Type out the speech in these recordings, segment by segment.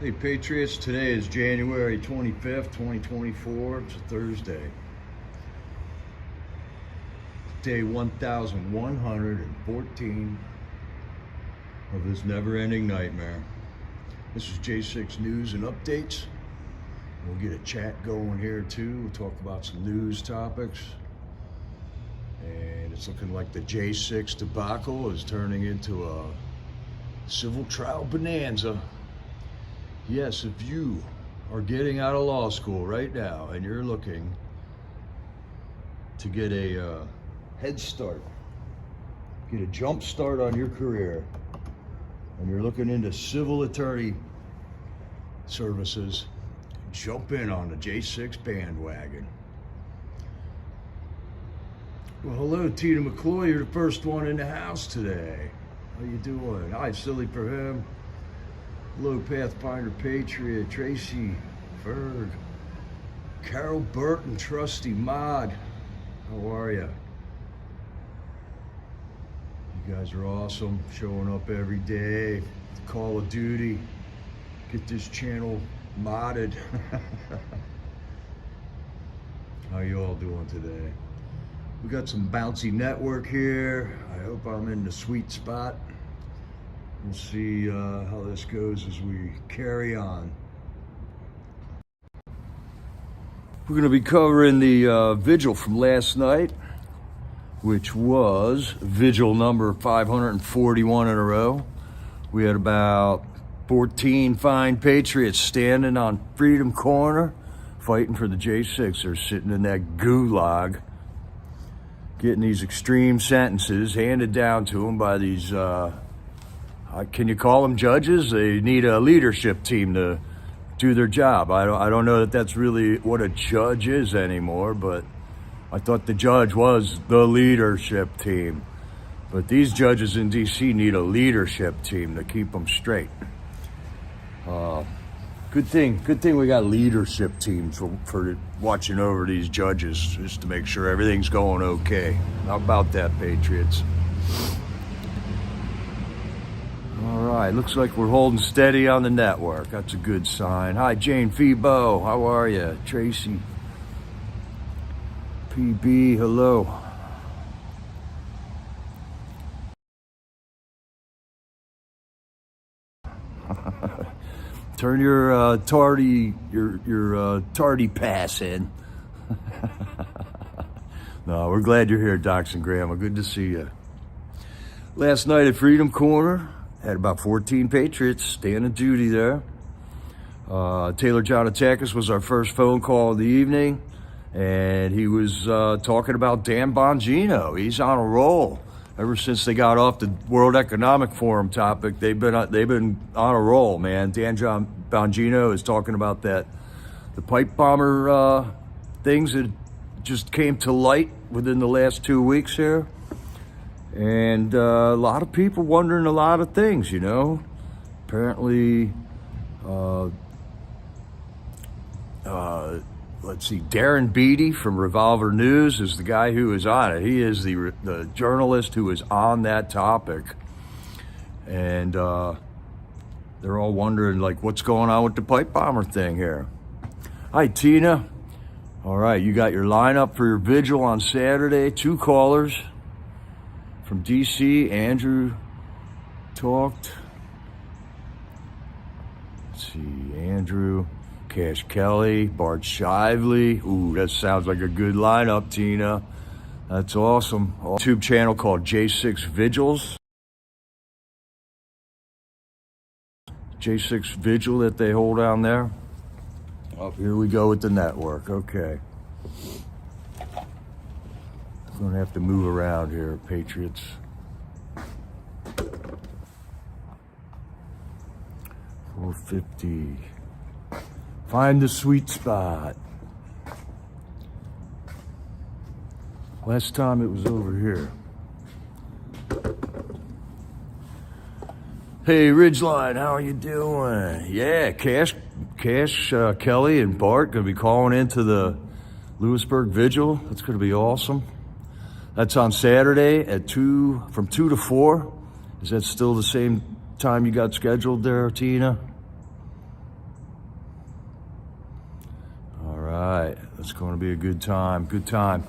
Hey Patriots, today is January 25th, 2024. It's a Thursday. Day 1114 of this never-ending nightmare. This is J6 News and Updates. We'll get a chat going here too. We'll talk about some news topics. And it's looking like the J6 debacle is turning into a civil trial bonanza. Yes, if you are getting out of law school right now and you're looking to get a head start, get a jump start on your career, and you're looking into civil attorney services, jump in on the J6 bandwagon. Well, hello, Tina McCloy. You're the first one in the house today. How you doing? Hi, Silly for him. Hello, Pathfinder Patriot, Tracy, Ferg, Carol Burton, Trusty Mod. How are you? You guys are awesome, showing up every day. Call of Duty. Get this channel modded. How you all doing today? We got some bouncy network here. I hope I'm in the sweet spot. We'll see how this goes as we carry on. We're going to be covering the vigil from last night, which was vigil number 541 in a row. We had about 14 fine patriots standing on Freedom Corner, fighting for the J6. They're sitting in that gulag, getting these extreme sentences handed down to them by these can you call them judges? They need a leadership team to do their job. I don't know that that's really what a judge is anymore, but I thought the judge was the leadership team. But these judges in D.C. need a leadership team to keep them straight. Good thing we got leadership teams for watching over these judges, just to make sure everything's going okay. How about that, Patriots? All right, looks like we're holding steady on the network. That's a good sign. Hi, Jane Febo. How are you? Tracy. PB, hello. Turn your tardy pass in. No, we're glad you're here, Docs and Grandma. Good to see you. Last night at Freedom Corner, had about 14 patriots standing duty there. Taylor John Atakis was our first phone call of the evening, and he was talking about Dan Bongino. He's on a roll. Ever since they got off the World Economic Forum topic, they've been on a roll, man. Dan Bongino is talking about the pipe bomber things that just came to light within the last 2 weeks here. And a lot of people wondering a lot of things, you know. Apparently, let's see, Darren Beatty from Revolver News is the guy who is on it. He is the journalist who is on that topic. And they're all wondering, like, what's going on with the pipe bomber thing here. Hi, Tina. All right, you got your lineup for your vigil on Saturday. 2 callers. From D.C., Andrew talked. Let's see, Andrew, Cash Kelly, Bart Shively. Ooh, that sounds like a good lineup, Tina. That's awesome. YouTube channel called J6 Vigils. J6 Vigil that they hold down there. Oh, here we go with the network. Okay. We're gonna have to move around here, Patriots. $4.50. Find the sweet spot. Last time it was over here. Hey, Ridgeline, how are you doing? Yeah, Cash, Kelly, and Bart gonna be calling into the Lewisburg Vigil. That's gonna be awesome. That's on Saturday at from 2 to 4. Is that still the same time you got scheduled there, Tina? It's going to be a good time. Good time.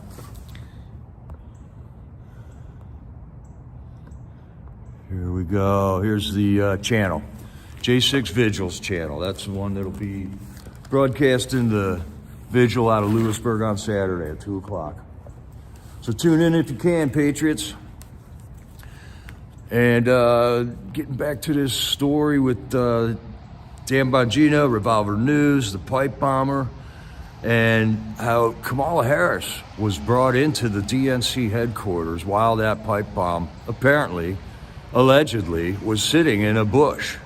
Here we go. Here's the channel. J6 Vigils channel. That's the one that'll be broadcasting the Vigil out of Lewisburg on Saturday at 2 o'clock. So tune in if you can, Patriots. And getting back to this story with Dan Bongino, Revolver News, the pipe bomber, and how Kamala Harris was brought into the DNC headquarters while that pipe bomb apparently, allegedly, was sitting in a bush.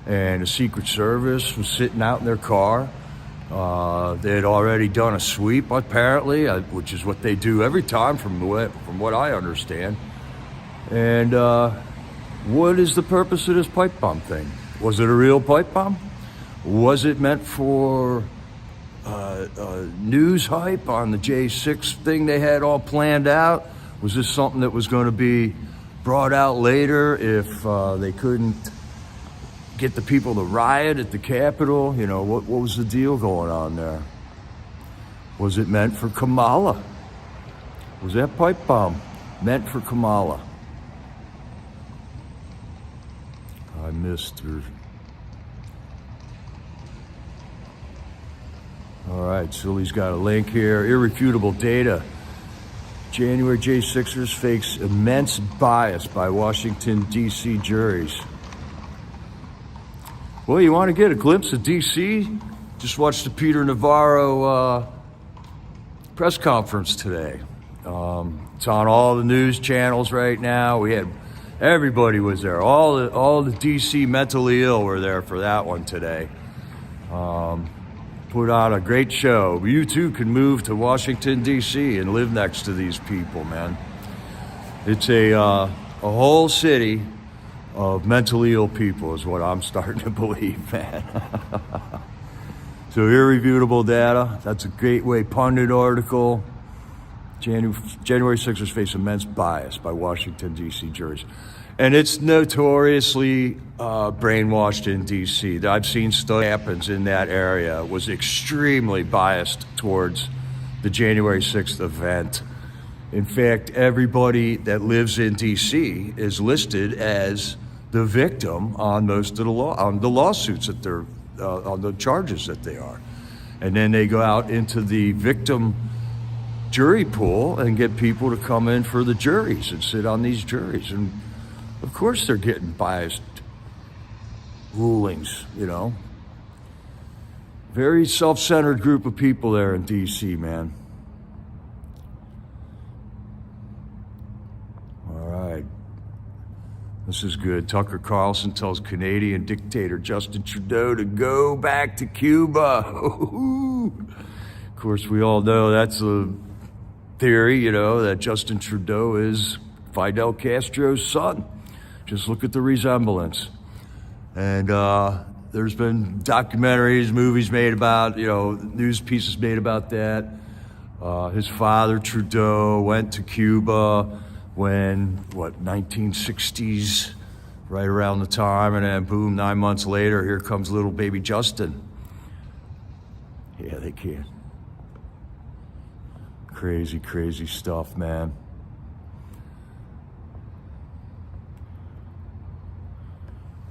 And the Secret Service was sitting out in their car. They had already done a sweep, apparently, which is what they do every time from what I understand. And what is the purpose of this pipe bomb thing? Was it a real pipe bomb? Was it meant for news hype on the J6 thing they had all planned out? Was this something that was going to be brought out later if they couldn't get the people to riot at the Capitol? You know, what was the deal going on there? Was it meant for Kamala? Was that pipe bomb meant for Kamala? I missed her. All right, Sully's got a link here. Irrefutable data. January J6ers fakes immense bias by Washington, D.C. juries. Well, you want to get a glimpse of D.C.? Just watch the Peter Navarro press conference today. It's on all the news channels right now. Everybody was there. All the D.C. mentally ill were there for that one today. Put on a great show. You too can move to Washington, D.C. and live next to these people, man. It's a whole city of mentally ill people is what I'm starting to believe, man. So irrefutable data. That's a Gateway Pundit article. January 6ers face immense bias by Washington, D.C. juries. And it's notoriously brainwashed in D.C. I've seen stuff happens in that area was extremely biased towards the January 6th event. In fact, everybody that lives in D.C. is listed as the victim on most of the lawsuits that they're on the charges that they are, and then they go out into the victim jury pool and get people to come in for the juries and sit on these juries, and of course they're getting biased rulings. You know, very self-centered group of people there in D.C., man. All right. This is good. Tucker Carlson tells Canadian dictator Justin Trudeau to go back to Cuba. Of course, we all know that's a theory, you know, that Justin Trudeau is Fidel Castro's son. Just look at the resemblance. And there's been documentaries, movies made about, you know, news pieces made about that. His father, Trudeau, went to Cuba when, 1960s, right around the time, and then boom, 9 months later, here comes little baby Justin. Yeah, they can. Crazy, crazy stuff, man.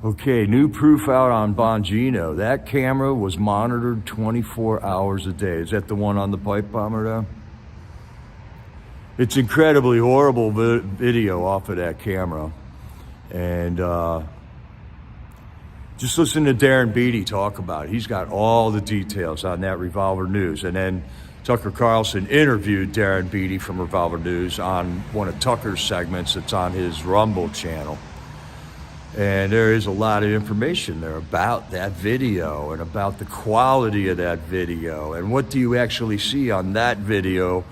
Okay, new proof out on Bongino. That camera was monitored 24 hours a day. Is that the one on the pipe bomber, though? It's incredibly horrible video off of that camera. And just listen to Darren Beattie talk about it. He's got all the details on that Revolver News. And then Tucker Carlson interviewed Darren Beattie from Revolver News on one of Tucker's segments that's on his Rumble channel. And there is a lot of information there about that video and about the quality of that video and what do you actually see on that video.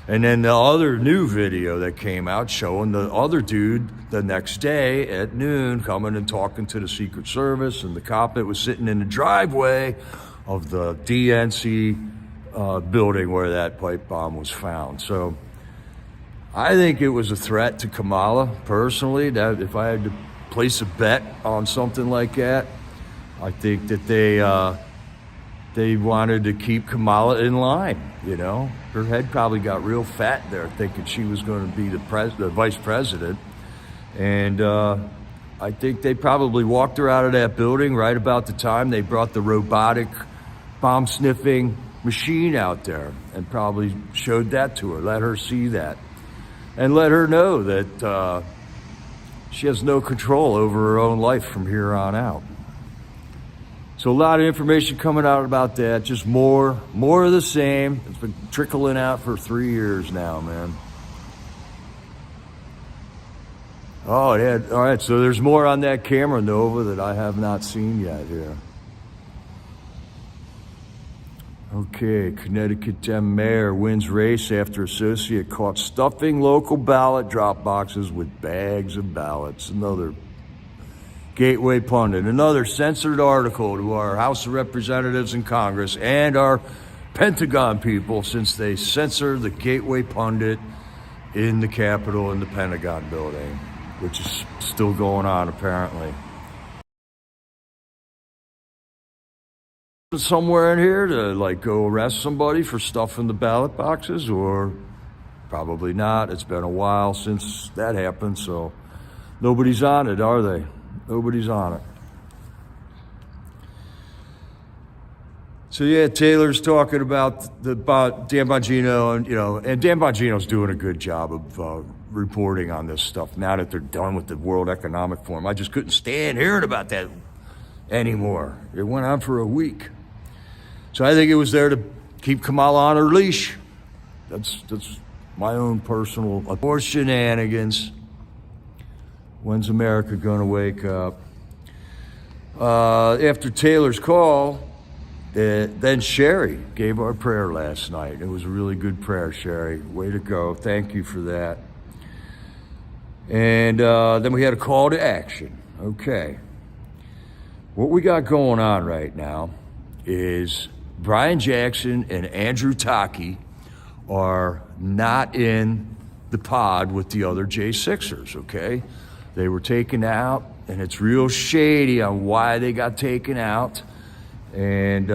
And then the other new video that came out showing the other dude the next day at noon coming and talking to the Secret Service and the cop that was sitting in the driveway of the DNC building where that pipe bomb was found. So I think it was a threat to Kamala personally. That if I had to place a bet on something like that, I think that they wanted to keep Kamala in line, you know. Her head probably got real fat there thinking she was going to be the vice president. And I think they probably walked her out of that building right about the time they brought the robotic bomb-sniffing machine out there, and probably showed that to her, let her see that, and let her know that she has no control over her own life from here on out. So a lot of information coming out about that, just more of the same. It's been trickling out for 3 years now, man. Oh, yeah. All right, so there's more on that camera, Nova, that I have not seen yet here. Okay, Connecticut mayor wins race after associate caught stuffing local ballot drop boxes with bags of ballots. Another Gateway pundit, another censored article to our House of Representatives and Congress and our Pentagon people, since they censored the Gateway pundit in the Capitol, in the Pentagon building, which is still going on apparently. Somewhere in here to like go arrest somebody for stuffing the ballot boxes, or probably not. It's been a while since that happened, so nobody's on it, are they? Nobody's on it. So yeah, Taylor's talking about Dan Bongino, and Dan Bongino's doing a good job of reporting on this stuff now that they're done with the World Economic Forum. I just couldn't stand hearing about that anymore. It went on for a week. So I think it was there to keep Kamala on her leash. That's my own personal more shenanigans. When's America gonna wake up? After Taylor's call, then Sherry gave our prayer last night. It was a really good prayer, Sherry. Way to go. Thank you for that. And then we had a call to action. Okay. What we got going on right now is Brian Jackson and Andrew Taki are not in the pod with the other J6ers, okay? They were taken out, and it's real shady on why they got taken out. And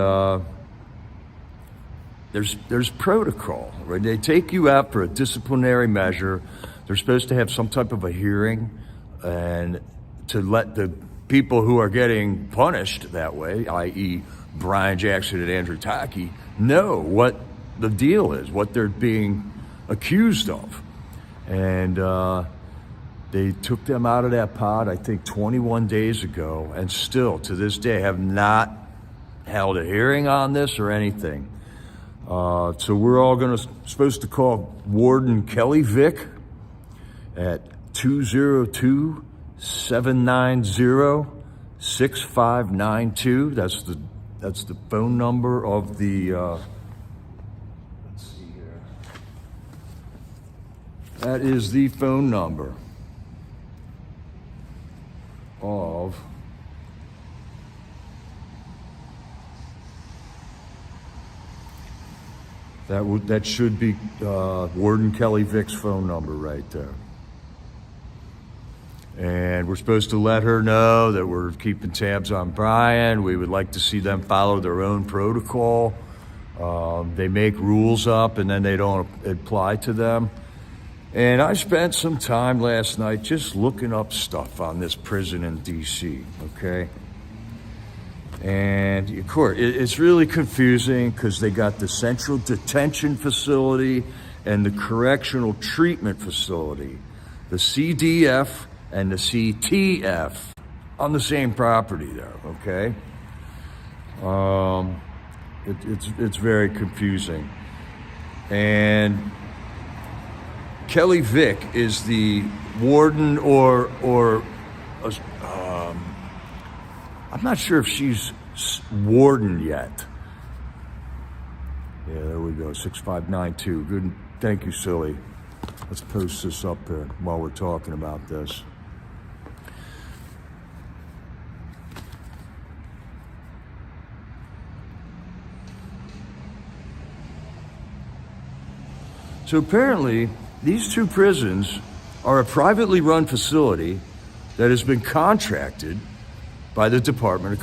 there's protocol, right? They take you out for a disciplinary measure. They're supposed to have some type of a hearing, and to let the people who are getting punished that way, i.e. Brian Jackson and Andrew Taki, know what the deal is, what they're being accused of. And they took them out of that pod, I think, 21 days ago, and still, to this day, have not held a hearing on this or anything. So we're all supposed to call Warden Kelly Vick at 202-790-6592. That's the phone number of the, let's see here. That is the phone number of that should be Warden Kelly Vick's phone number right there. And we're supposed to let her know that we're keeping tabs on Brian. We would like to see them follow their own protocol. They make rules up and then they don't apply to them. And I spent some time last night just looking up stuff on this prison in D.C., okay? And of course, it's really confusing because they got the Central Detention Facility and the Correctional Treatment Facility, the CDF and the CTF on the same property there, okay? It's very confusing. And Kelly Vick is the warden or I'm not sure if she's warden yet. Yeah, there we go, 6592. Good, thank you, Silly. Let's post this up there while we're talking about this. So apparently, these two prisons are a privately run facility that has been contracted by the Department of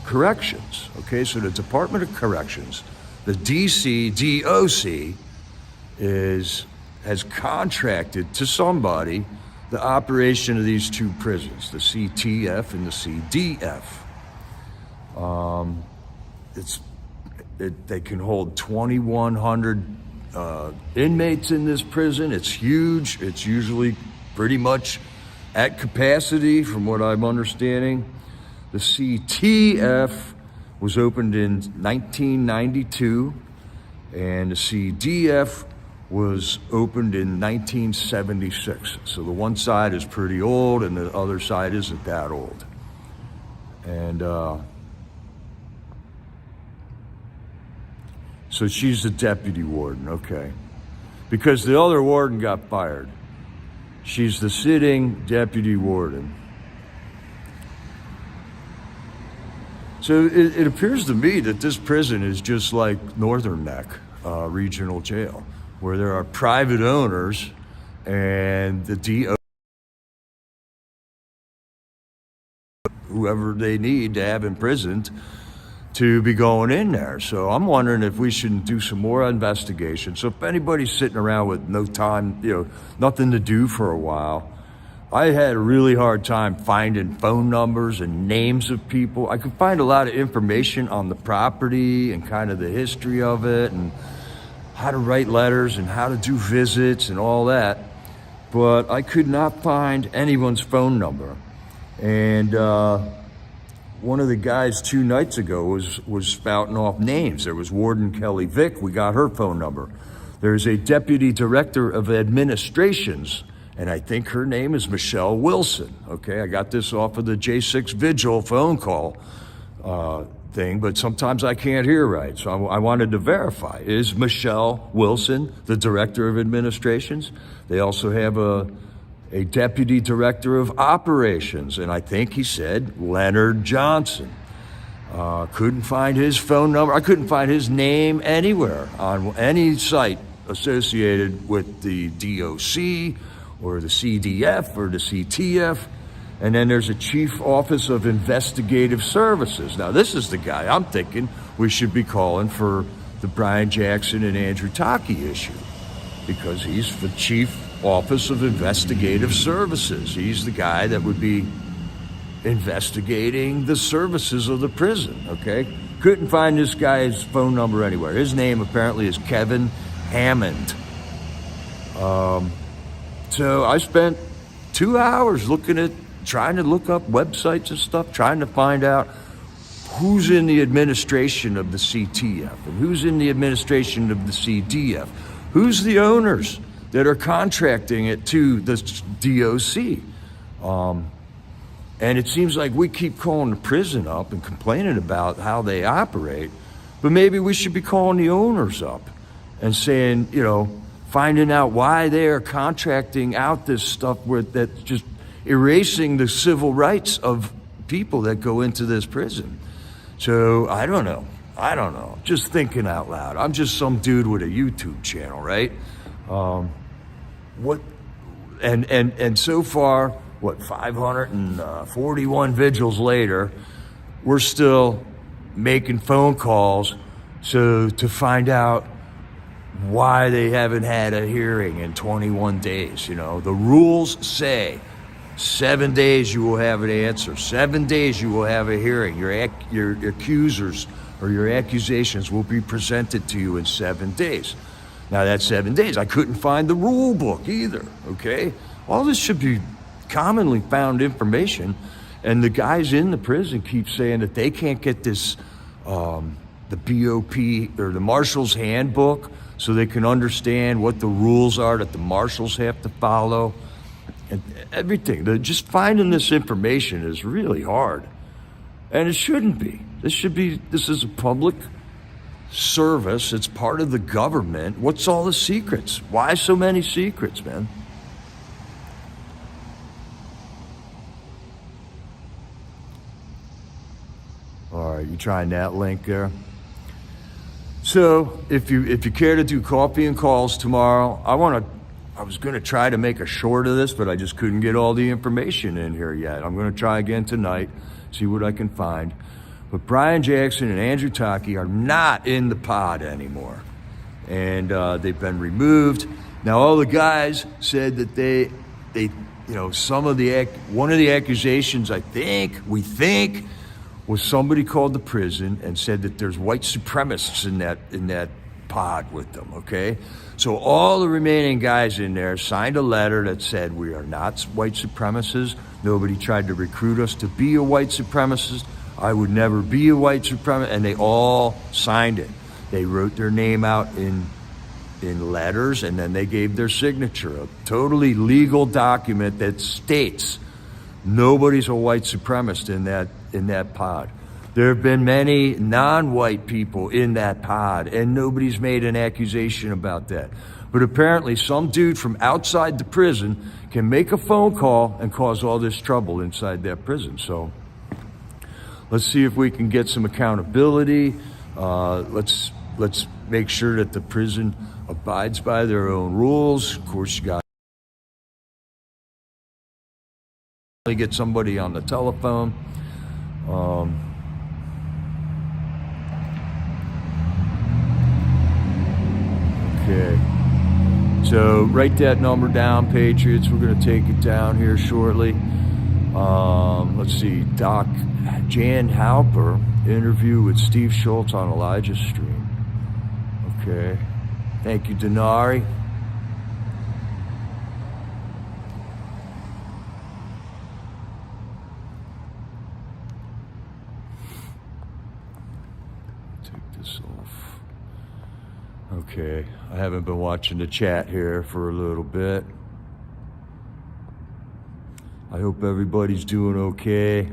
Corrections. Okay, so the Department of Corrections, the DC DOC, has contracted to somebody the operation of these two prisons, the CTF and the CDF. They can hold 2,100 inmates in this prison. It's huge. It's usually pretty much at capacity, from what I'm understanding. The CTF was opened in 1992, and the CDF was opened in 1976. So the one side is pretty old and the other side isn't that old. And so she's the deputy warden, okay. Because the other warden got fired. She's the sitting deputy warden. So it appears to me that this prison is just like Northern Neck Regional Jail, where there are private owners and the DO, whoever they need to have imprisoned, to be going in there. So I'm wondering if we shouldn't do some more investigation. So if anybody's sitting around with no time, nothing to do for a while, I had a really hard time finding phone numbers and names of people. I could find a lot of information on the property and kind of the history of it and how to write letters and how to do visits and all that, but I could not find anyone's phone number. And one of the guys 2 nights ago was spouting off names. There was Warden Kelly Vick. We got her phone number. There's a deputy director of administrations, and I think her name is Michelle Wilson. Okay, I got this off of the J6 Vigil phone call thing, but sometimes I can't hear right, so I wanted to verify. Is Michelle Wilson the director of administrations? They also have a deputy director of operations, and I think he said Leonard Johnson. Couldn't find his phone number. I couldn't find his name anywhere on any site associated with the DOC or the CDF or the CTF. And then there's a Chief Office of Investigative Services. Now, this is the guy I'm thinking we should be calling for the Brian Jackson and Andrew Taki issue, because he's the Chief Office of Investigative Services. He's the guy that would be investigating the services of the prison, okay? Couldn't find this guy's phone number anywhere. His name apparently is Kevin Hammond. So I spent 2 hours trying to look up websites and stuff, trying to find out who's in the administration of the CTF and who's in the administration of the CDF. Who's the owners that are contracting it to the DOC? And it seems like we keep calling the prison up and complaining about how they operate, but maybe we should be calling the owners up and saying, finding out why they are contracting out this stuff that's just erasing the civil rights of people that go into this prison. So I don't know. Just thinking out loud. I'm just some dude with a YouTube channel, right? And so far, 541 vigils later, we're still making phone calls to find out why they haven't had a hearing in 21 days. The rules say 7 days you will have an answer. 7 days you will have a hearing. Your accusers or your accusations will be presented to you in 7 days. Now that's 7 days. I couldn't find the rule book either, okay? All this should be commonly found information, and the guys in the prison keep saying that they can't get this, the BOP or the Marshal's Handbook, so they can understand what the rules are that the marshals have to follow. And everything. Just finding this information is really hard. And it shouldn't be. This is a public service. It's part of the government. What's all the secrets? Why so many secrets, man? All right, you trying that link there? So if you care to do coffee and calls tomorrow, I was going to try to make a short of this, but I just couldn't get all the information in here yet. I'm going to try again tonight, see what I can find. But Brian Jackson and Andrew Taki are not in the pod anymore. And they've been removed. Now, all the guys said that they one of the accusations, we think, was somebody called the prison and said that there's white supremacists in that pod with them, okay? So all the remaining guys in there signed a letter that said we are not white supremacists. Nobody tried to recruit us to be a white supremacist. I would never be a white supremacist, and they all signed it. They wrote their name out in letters, and then they gave their signature, a totally legal document that states nobody's a white supremacist in that pod. There have been many non-white people in that pod, and nobody's made an accusation about that. But apparently some dude from outside the prison can make a phone call and cause all this trouble inside that prison. So let's see if we can get some accountability. Let's make sure that the prison abides by their own rules. Of course, you got to get somebody on the telephone. Okay. So write that number down, Patriots. We're going to take it down here shortly. Let's see. Doc Jan Halper, interview with Steve Schultz on Elijah's stream. Okay. Thank you, Denari. Take this off. Okay. I haven't been watching the chat here for a little bit. I hope everybody's doing okay.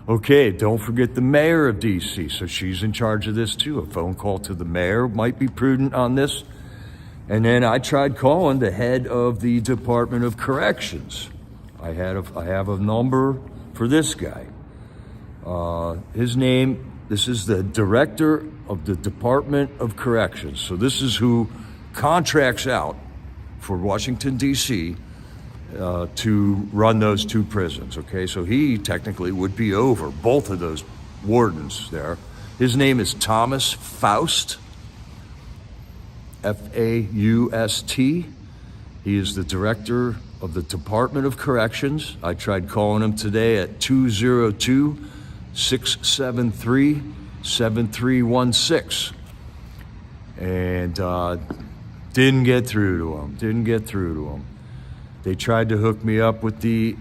Okay, don't forget the mayor of D.C., so she's in charge of this too. A phone call to the mayor might be prudent on this. And then I tried calling the head of the Department of Corrections. I have a number for this guy. His name, this is the director of the Department of Corrections. So this is who contracts out for Washington, D.C., to run those two prisons, okay? So he technically would be over both of those wardens there. His name is Thomas Faust, F-A-U-S-T. He is the director of the Department of Corrections. I tried calling him today at 202-673-7316. And didn't get through to him. They tried to hook me up with the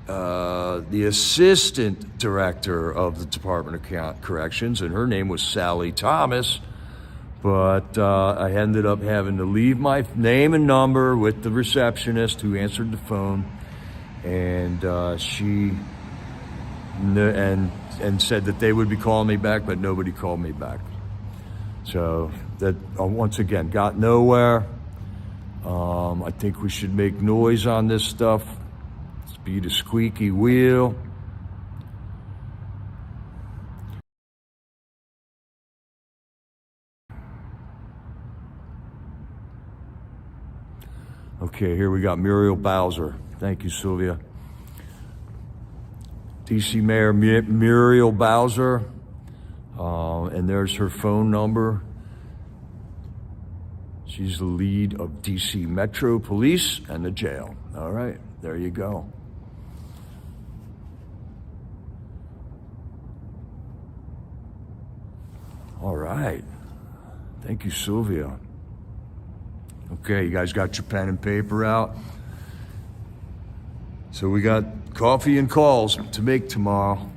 assistant director of the Department of Corrections, and her name was Sally Thomas, but I ended up having to leave my name and number with the receptionist who answered the phone, and she said that they would be calling me back, but nobody called me back. So that once again got nowhere. I think we should make noise on this stuff. Speed a squeaky wheel. Okay, here we got Muriel Bowser. Thank you, Sylvia. DC Mayor Muriel Bowser. And there's her phone number. She's the lead of DC Metro Police and the jail. All right, there you go. All right. Thank you, Sylvia. Okay, you guys got your pen and paper out? So we got coffee and calls to make tomorrow.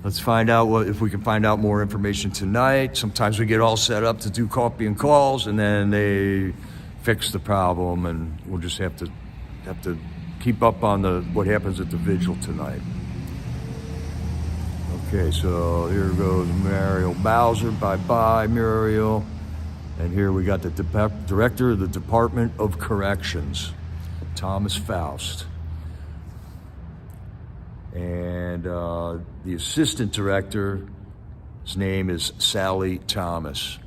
Let's find out if we can find out more information tonight. Sometimes we get all set up to do coffee and calls, and then they fix the problem, and we'll just have to keep up on what happens at the Vigil tonight. Okay, so here goes Muriel Bowser. Bye-bye, Muriel. And here we got the director of the Department of Corrections, Thomas Faust. And the assistant director, his name is Sally Thomas.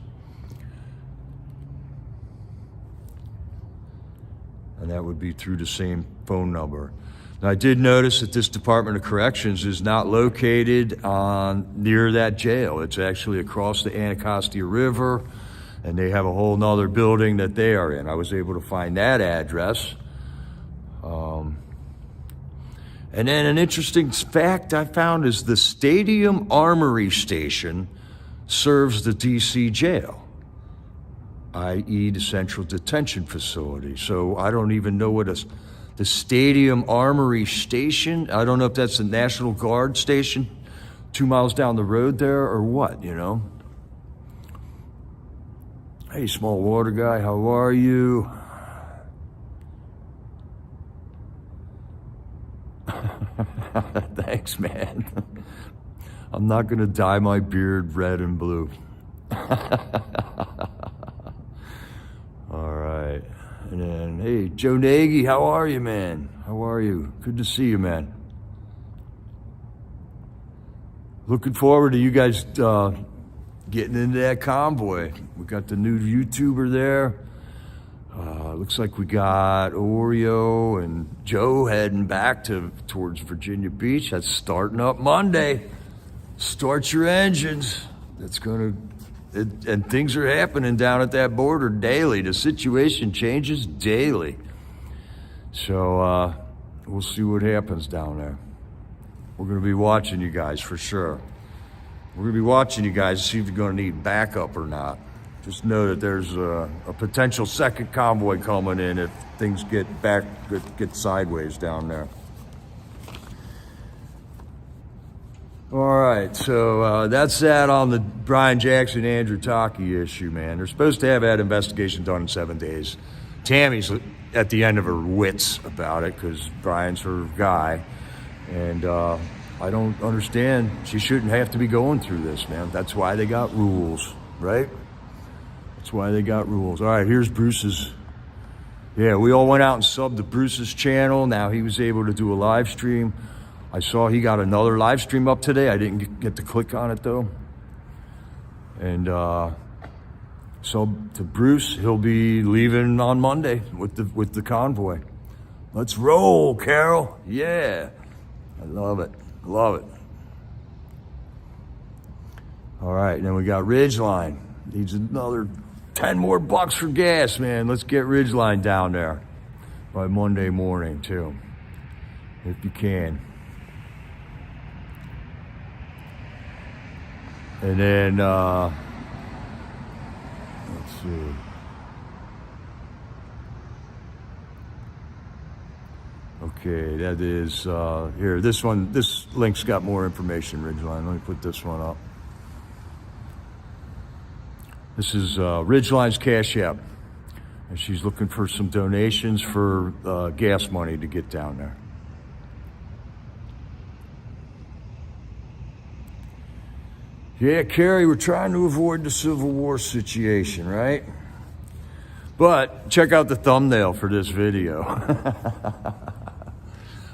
And that would be through the same phone number. I did notice that this Department of Corrections is not located near that jail. It's actually across the Anacostia River, and they have a whole nother building that they are in. I was able to find that address. And then an interesting fact I found is the Stadium Armory Station serves the DC jail, i.e. the Central Detention Facility. So I don't even know what the Stadium Armory Station, I don't know if that's the National Guard station 2 miles down the road there or what, you know. Hey, small water guy, how are you? Thanks, man. I'm not gonna dye my beard red and blue. All right. And then, hey, Joe Nagy, how are you, man? How are you? Good to see you, man. Looking forward to you guys getting into that convoy. We got the new YouTuber there. Looks like we got Oreo and Joe heading back towards Virginia Beach. That's starting up Monday. Start your engines. And things are happening down at that border daily. The situation changes daily. So we'll see what happens down there. We're going to be watching you guys for sure. We're going to be watching you guys to see if you're going to need backup or not. Just know that there's a potential second convoy coming in if things get sideways down there. All right, so that's that on the Brian Jackson, Andrew Taki issue, man. They're supposed to have that investigation done in 7 days. Tammy's at the end of her wits about it because Brian's her guy. And I don't understand. She shouldn't have to be going through this, man. That's why they got rules, right? That's why they got rules. All right, here's Bruce's. Yeah, we all went out and subbed to Bruce's channel. Now he was able to do a live stream. I saw he got another live stream up today. I didn't get to click on it though. And so to Bruce, he'll be leaving on Monday with the convoy. Let's roll, Carol. Yeah, I love it. Love it. All right, and then we got Ridgeline. Needs another 10 more bucks for gas, man. Let's get Ridgeline down there by Monday morning too, if you can. And then, let's see. Okay, that is, here, this link's got more information, Ridgeline. Let me put this one up. This is Ridgeline's Cash App. And she's looking for some donations for gas money to get down there. Yeah, Carrie, we're trying to avoid the Civil War situation, right? But check out the thumbnail for this video.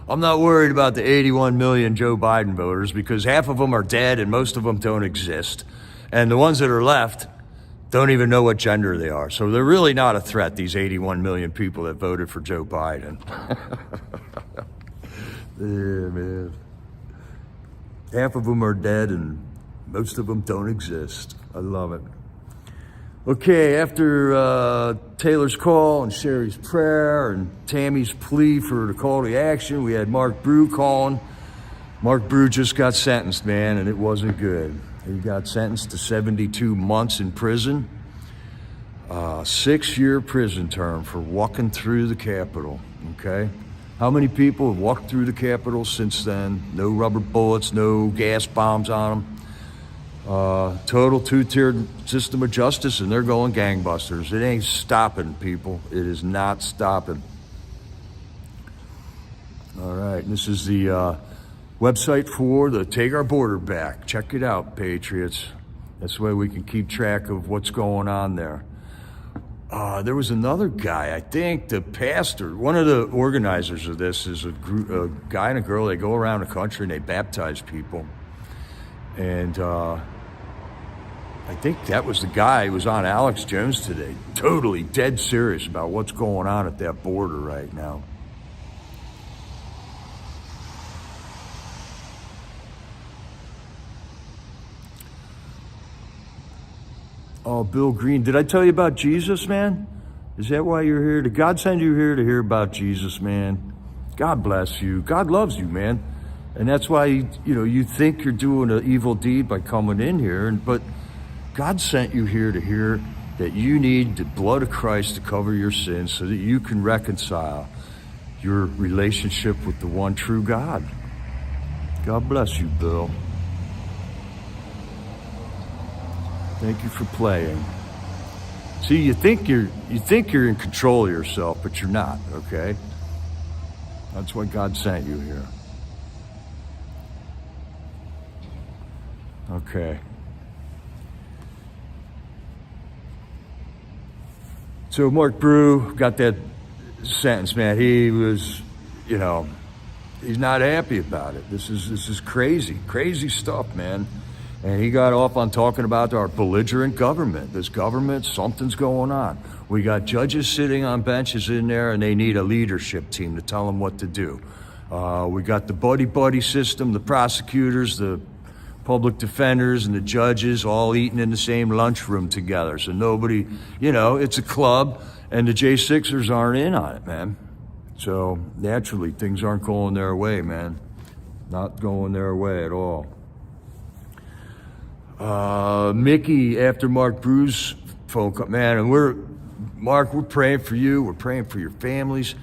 I'm not worried about the 81 million Joe Biden voters because half of them are dead and most of them don't exist. And the ones that are left don't even know what gender they are. So they're really not a threat, these 81 million people that voted for Joe Biden. Yeah, man. Half of them are dead and most of them don't exist. I love it. Okay, after Taylor's call and Sherry's prayer and Tammy's plea for the call to action, we had Mark Brew calling. Mark Brew just got sentenced, man, and it wasn't good. He got sentenced to 72 months in prison. 6-year prison term for walking through the Capitol, okay? How many people have walked through the Capitol since then? No rubber bullets, no gas bombs on them. Total two-tiered system of justice, and they're going gangbusters. It ain't stopping, people. It is not stopping. All right, and this is the website for the Take Our Border Back. Check it out, Patriots. That's the way we can keep track of what's going on there. There was another guy, I think the pastor, one of the organizers of this is a guy and a girl. They go around the country and they baptize people. And I think that was the guy who was on Alex Jones today. Totally dead serious about what's going on at that border right now. Oh, Bill Green. Did I tell you about Jesus, man? Is that why you're here? Did God send you here to hear about Jesus, man? God bless you. God loves you, man. And that's why, you think you're doing an evil deed by coming in here. But God sent you here to hear that you need the blood of Christ to cover your sins so that you can reconcile your relationship with the one true God. God bless you, Bill. Thank you for playing. See, you think you're in control of yourself, but you're not, okay? That's why God sent you here. Okay. So Mark Brew got that sentence, man. He was, he's not happy about it. This is crazy stuff, man. And he got off on talking about our belligerent government. This government, something's going on. We got judges sitting on benches in there, and they need a leadership team to tell them what to do. We got the buddy system, the prosecutors, the public defenders, and the judges all eating in the same lunchroom together. So nobody, it's a club, and the J6ers aren't in on it, man. So naturally, things aren't going their way, man. Not going their way at all. Mickey, after Mark Brew's phone call, man, and we're praying for you. We're praying for your families.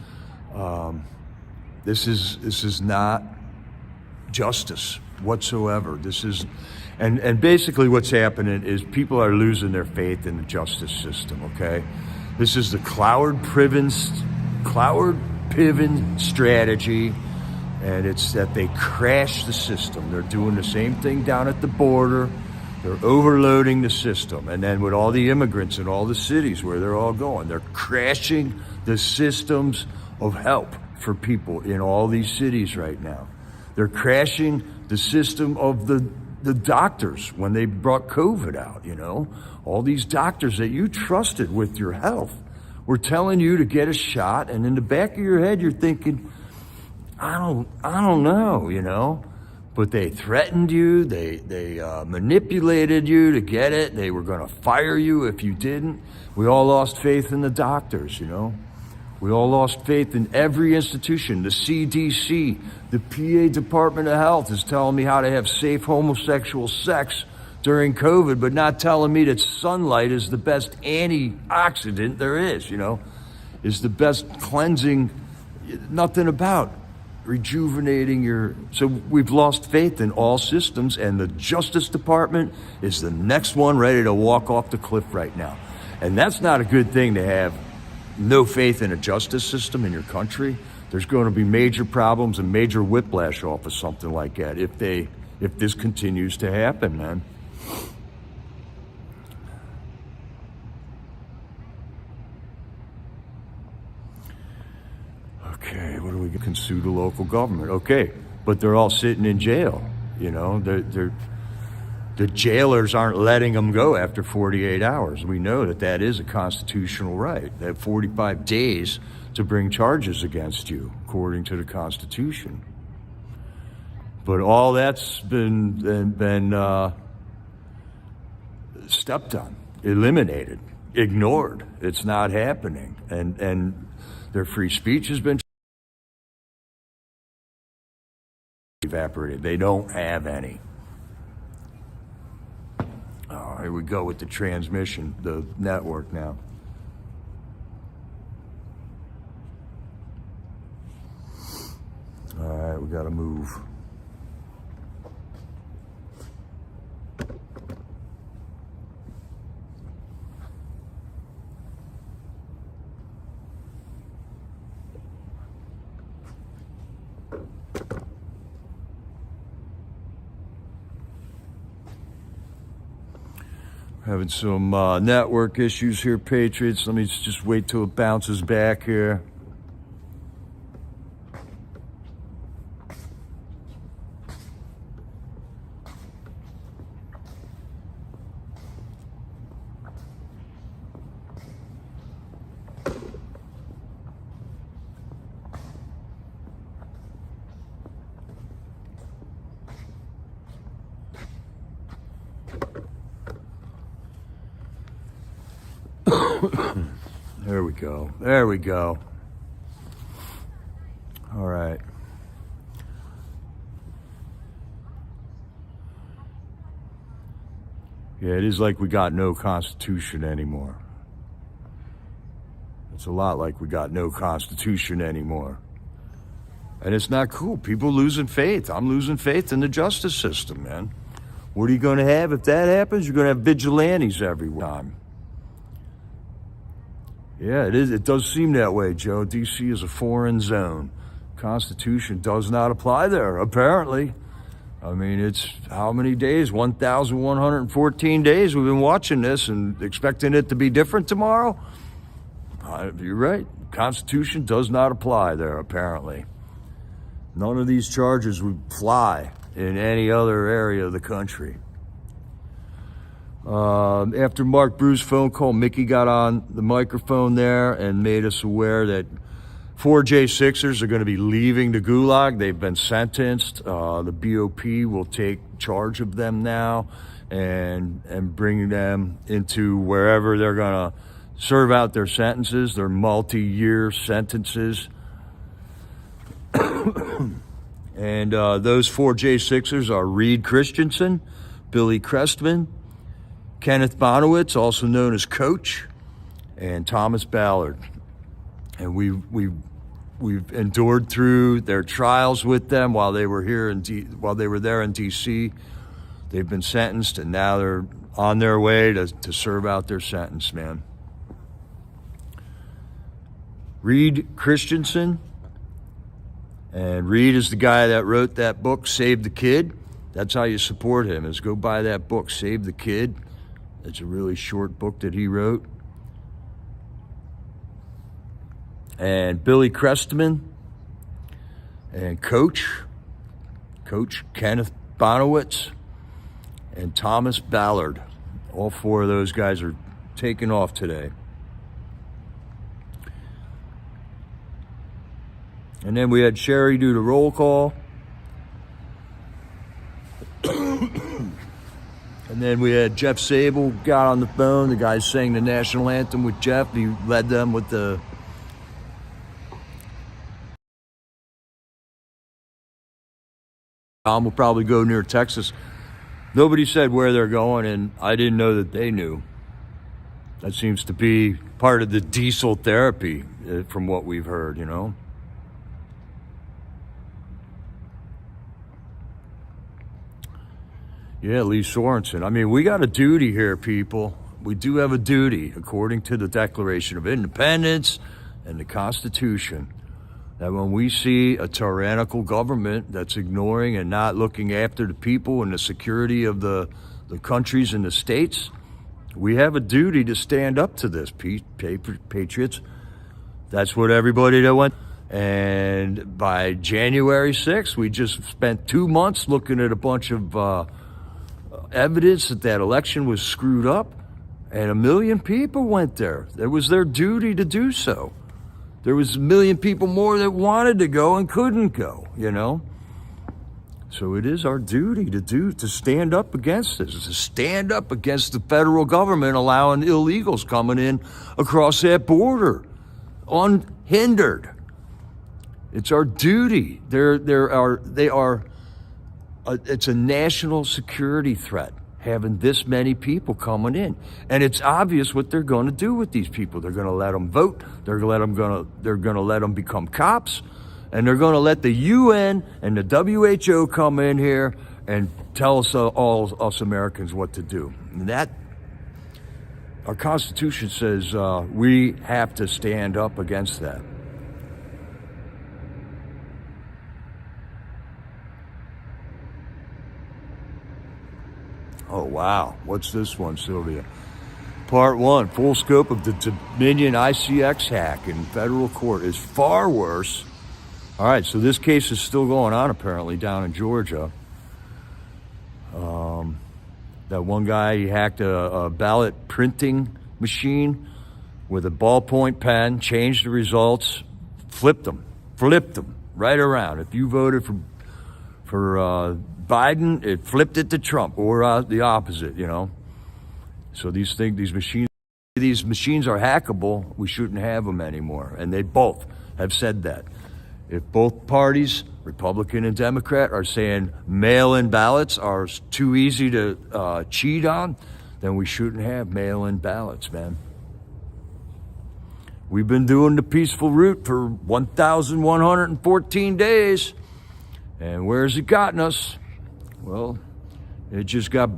This is not justice whatsoever. This is, and basically what's happening is people are losing their faith in the justice system. Okay, this is the Cloward-Piven strategy. And it's that they crash the system. They're doing the same thing down at the border. They're overloading the system. And then with all the immigrants in all the cities where they're all going, they're crashing the systems of help for people in all these cities right now. They're crashing the system of the doctors when they brought COVID out, All these doctors that you trusted with your health were telling you to get a shot. And in the back of your head, you're thinking, I don't know, but they threatened you. They manipulated you to get it. They were going to fire you if you didn't. We all lost faith in the doctors, We all lost faith in every institution. The CDC, the PA Department of Health is telling me how to have safe homosexual sex during COVID, but not telling me that sunlight is the best antioxidant there is, is the best cleansing, nothing about rejuvenating so we've lost faith in all systems, and the Justice Department is the next one ready to walk off the cliff right now. And that's not a good thing to have no faith in a justice system in your country. There's going to be major problems and major whiplash off of something like that if this continues to happen, man. Okay, what do we can sue the local government? Okay, but they're all sitting in jail. The jailers aren't letting them go after 48 hours. We know that is a constitutional right. They have 45 days to bring charges against you, according to the Constitution. But all that's been stepped on, eliminated, ignored. It's not happening, and their free speech has been evaporated. They don't have any. Oh, here we go with the transmission, the network now. All right, we got to move. Having some network issues here, Patriots. Let me just wait till it bounces back here. There we go. There we go. All right. Yeah, it is like we got no Constitution anymore. It's a lot like we got no Constitution anymore. And it's not cool. People losing faith. I'm losing faith in the justice system, man. What are you going to have if that happens? You're going to have vigilantes every time. Yeah, it is. It does seem that way, Joe. D.C. is a foreign zone. Constitution does not apply there, apparently. I mean, it's how many days? 1,114 days we've been watching this and expecting it to be different tomorrow? You're right. Constitution does not apply there, apparently. None of these charges would fly in any other area of the country. After Mark Brew's phone call, Mickey got on the microphone there and made us aware that 4 J6ers are going to be leaving the Gulag. They've been sentenced. The BOP will take charge of them now and bring them into wherever they're going to serve out their sentences, their multi-year sentences. And those 4 J6ers are Reed Christensen, Billy Crestman, Kenneth Bonowitz, also known as Coach, and Thomas Ballard. And we've endured through their trials with them while they were here while they were there in D.C. They've been sentenced, and now they're on their way to serve out their sentence, man. Reed Christensen, and Reed is the guy that wrote that book, Save the Kid. That's how you support him, is go buy that book, Save the Kid. It's a really short book that he wrote. And Billy Crestman and Coach Kenneth Bonowitz and Thomas Ballard. All 4 of those guys are taking off today. And then we had Sherry do the roll call. And then we had Jeff Sable got on the phone. The guy sang the national anthem with Jeff. He led them with the will probably go near Texas. Nobody said where they're going, and I didn't know that they knew. That seems to be part of the diesel therapy, from what we've heard, you know. Yeah, Lee Sorensen. I mean, we got a duty here, people. We do have a duty, according to the Declaration of Independence and the Constitution, that when we see a tyrannical government that's ignoring and not looking after the people and the security of the countries and the states, we have a duty to stand up to this, patriots. That's what everybody that went. And by January 6th, we just spent 2 months looking at a bunch of evidence that election was screwed up, and 1 million people went there. It was their duty to do so. There was 1 million people more that wanted to go and couldn't go, you know? So it is our duty to stand up against this, to stand up against the federal government allowing illegals coming in across that border unhindered. It's our duty. It's a national security threat having this many people coming in, and it's obvious what they're going to do with these people. They're going to let them vote. They're going to let them become cops, and they're going to let the UN and the WHO come in here and tell us all us Americans what to do. And that our Constitution says we have to stand up against that. Oh, wow. What's this one, Sylvia? Part 1, full scope of the Dominion ICX hack in federal court is far worse. All right, so this case is still going on, apparently, down in Georgia. That one guy, he hacked a ballot printing machine with a ballpoint pen, changed the results, flipped them right around. If you voted for Biden, it flipped it to Trump, or the opposite, you know. So these machines these machines are hackable, we shouldn't have them anymore. And they both have said that. If both parties, Republican and Democrat, are saying mail-in ballots are too easy to cheat on, then we shouldn't have mail-in ballots, man. We've been doing the peaceful route for 1,114 days. And where's it gotten us? Well, it just got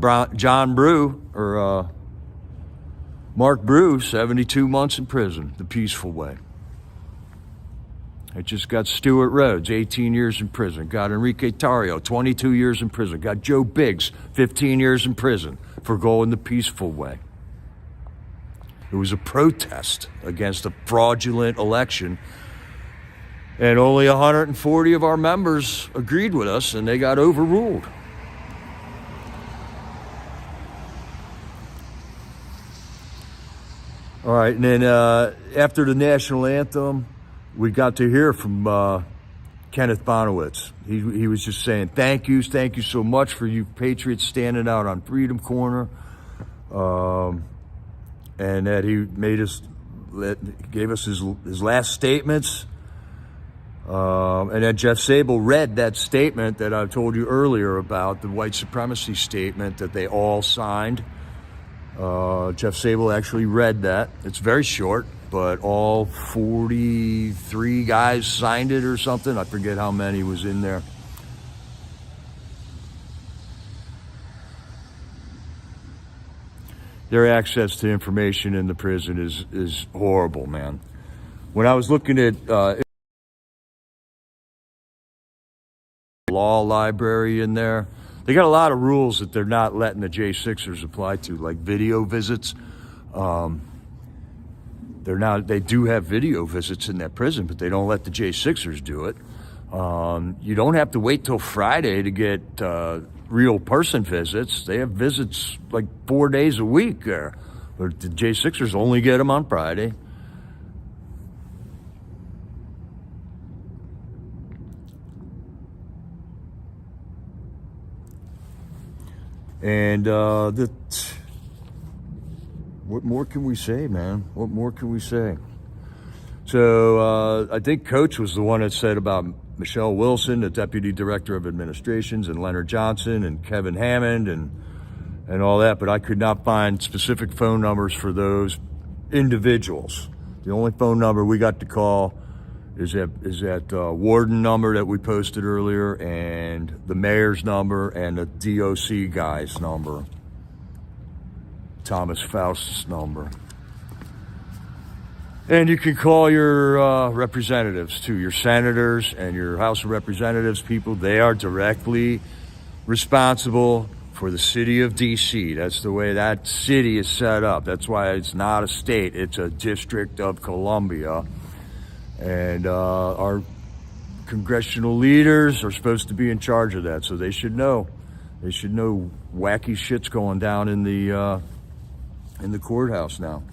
Mark Brew, 72 months in prison, the peaceful way. It just got Stuart Rhodes, 18 years in prison. Got Enrique Tarrio, 22 years in prison. Got Joe Biggs, 15 years in prison for going the peaceful way. It was a protest against a fraudulent election. And only 140 of our members agreed with us, and they got overruled. All right, and then after the national anthem, we got to hear from Kenneth Bonowitz. He was just saying, thank you so much for you patriots standing out on Freedom Corner. And that he gave us his last statements. And then Jeff Sable read that statement that I told you earlier about, the white supremacy statement that they all signed. Jeff Sable actually read that. It's very short, but all 43 guys signed it or something. I forget how many was in there. Their access to information in the prison is horrible, man. When I was looking at law library in there, they got a lot of rules that they're not letting the J6ers apply to, like video visits. They do have video visits in that prison, but they don't let the J6ers do it. You don't have to wait till Friday to get real person visits. They have visits like 4 days a week there. But the J6ers only get them on Friday. And what more can we say, man? What more can we say? So I think Coach was the one that said about Michelle Wilson, the Deputy Director of Administrations, and Leonard Johnson and Kevin Hammond and all that, but I could not find specific phone numbers for those individuals. The only phone number we got to call is that warden number that we posted earlier, and the mayor's number, and the DOC guy's number, Thomas Faust's number. And you can call your representatives too, your senators and your House of Representatives people. They are directly responsible for the city of D.C. That's the way that city is set up. That's why it's not a state, it's a District of Columbia. And our congressional leaders are supposed to be in charge of that, so they should know. They should know wacky shit's going down in the courthouse now.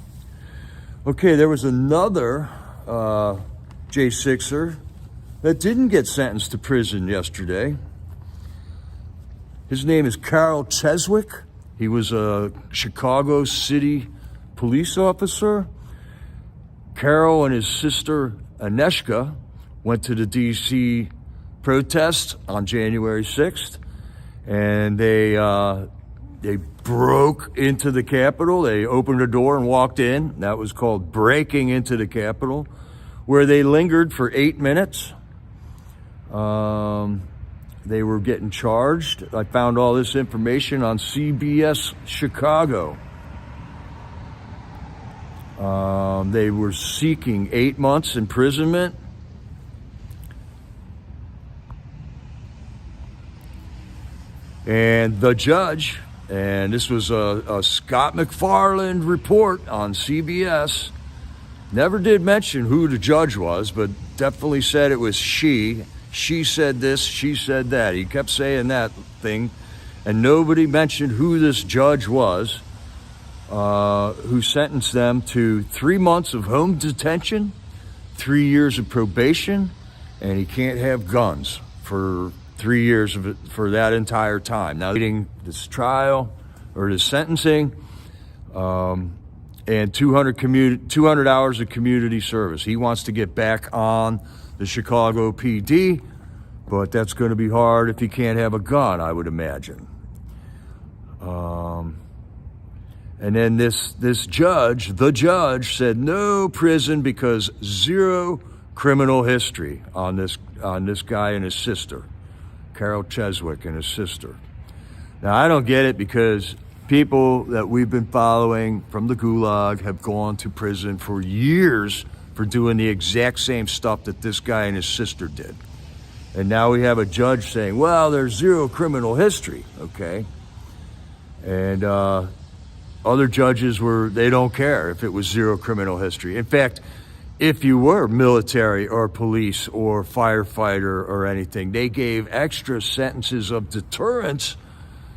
Okay, there was another J6er that didn't get sentenced to prison yesterday. His name is Carol Cheswick. He was a Chicago City police officer. Carol and his sister Aneshka went to the D.C. protest on January 6th, and they broke into the Capitol. They opened a door and walked in. That was called breaking into the Capitol, where they lingered for 8 minutes. They were getting charged. I found all this information on CBS Chicago. They were seeking 8 months imprisonment. And the judge, and this was a Scott McFarland report on CBS, never did mention who the judge was, but definitely said it was she. She said this, she said that. He kept saying that thing, and nobody mentioned who this judge was, who sentenced them to 3 months of home detention, 3 years of probation, and he can't have guns for 3 years of it, for that entire time. Now, reading this trial or this sentencing, and 200 hours of community service. He wants to get back on the Chicago PD, but that's going to be hard if he can't have a gun, I would imagine. And then this judge, the judge, said no prison because zero criminal history on this guy and his sister, Carol Cheswick and his sister. Now, I don't get it, because people that we've been following from the Gulag have gone to prison for years for doing the exact same stuff that this guy and his sister did. And now we have a judge saying, well, there's zero criminal history, okay? And other judges they don't care if it was zero criminal history. In fact, if you were military or police or firefighter or anything, they gave extra sentences of deterrence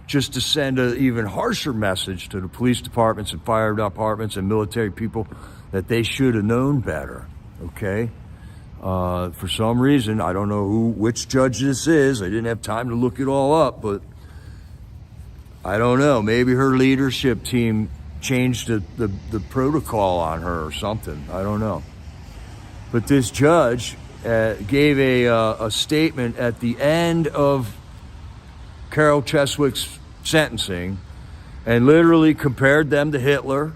just to send an even harsher message to the police departments and fire departments and military people that they should have known better, okay? For some reason, I don't know which judge this is. I didn't have time to look it all up, but I don't know. Maybe her leadership team changed the protocol on her or something. I don't know. But this judge gave a statement at the end of Carol Cheswick's sentencing and literally compared them to Hitler.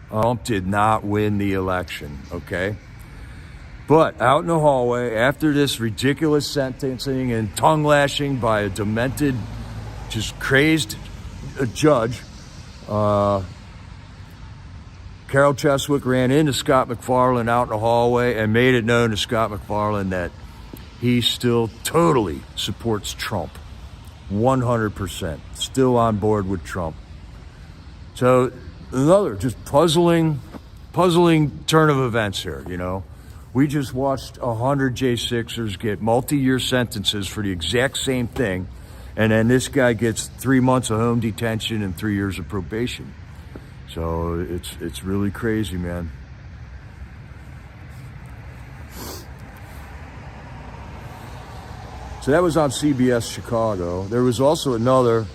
Trump did not win the election, okay? But out in the hallway, after this ridiculous sentencing and tongue lashing by a demented, just crazed judge, Carol Cheswick ran into Scott McFarlane out in the hallway and made it known to Scott McFarlane that he still totally supports Trump. 100%. Still on board with Trump. So another just puzzling turn of events here, you know. We just watched 100 J6ers get multi-year sentences for the exact same thing, and then this guy gets 3 months of home detention and 3 years of probation. So it's really crazy, man. So that was on CBS Chicago. There was also another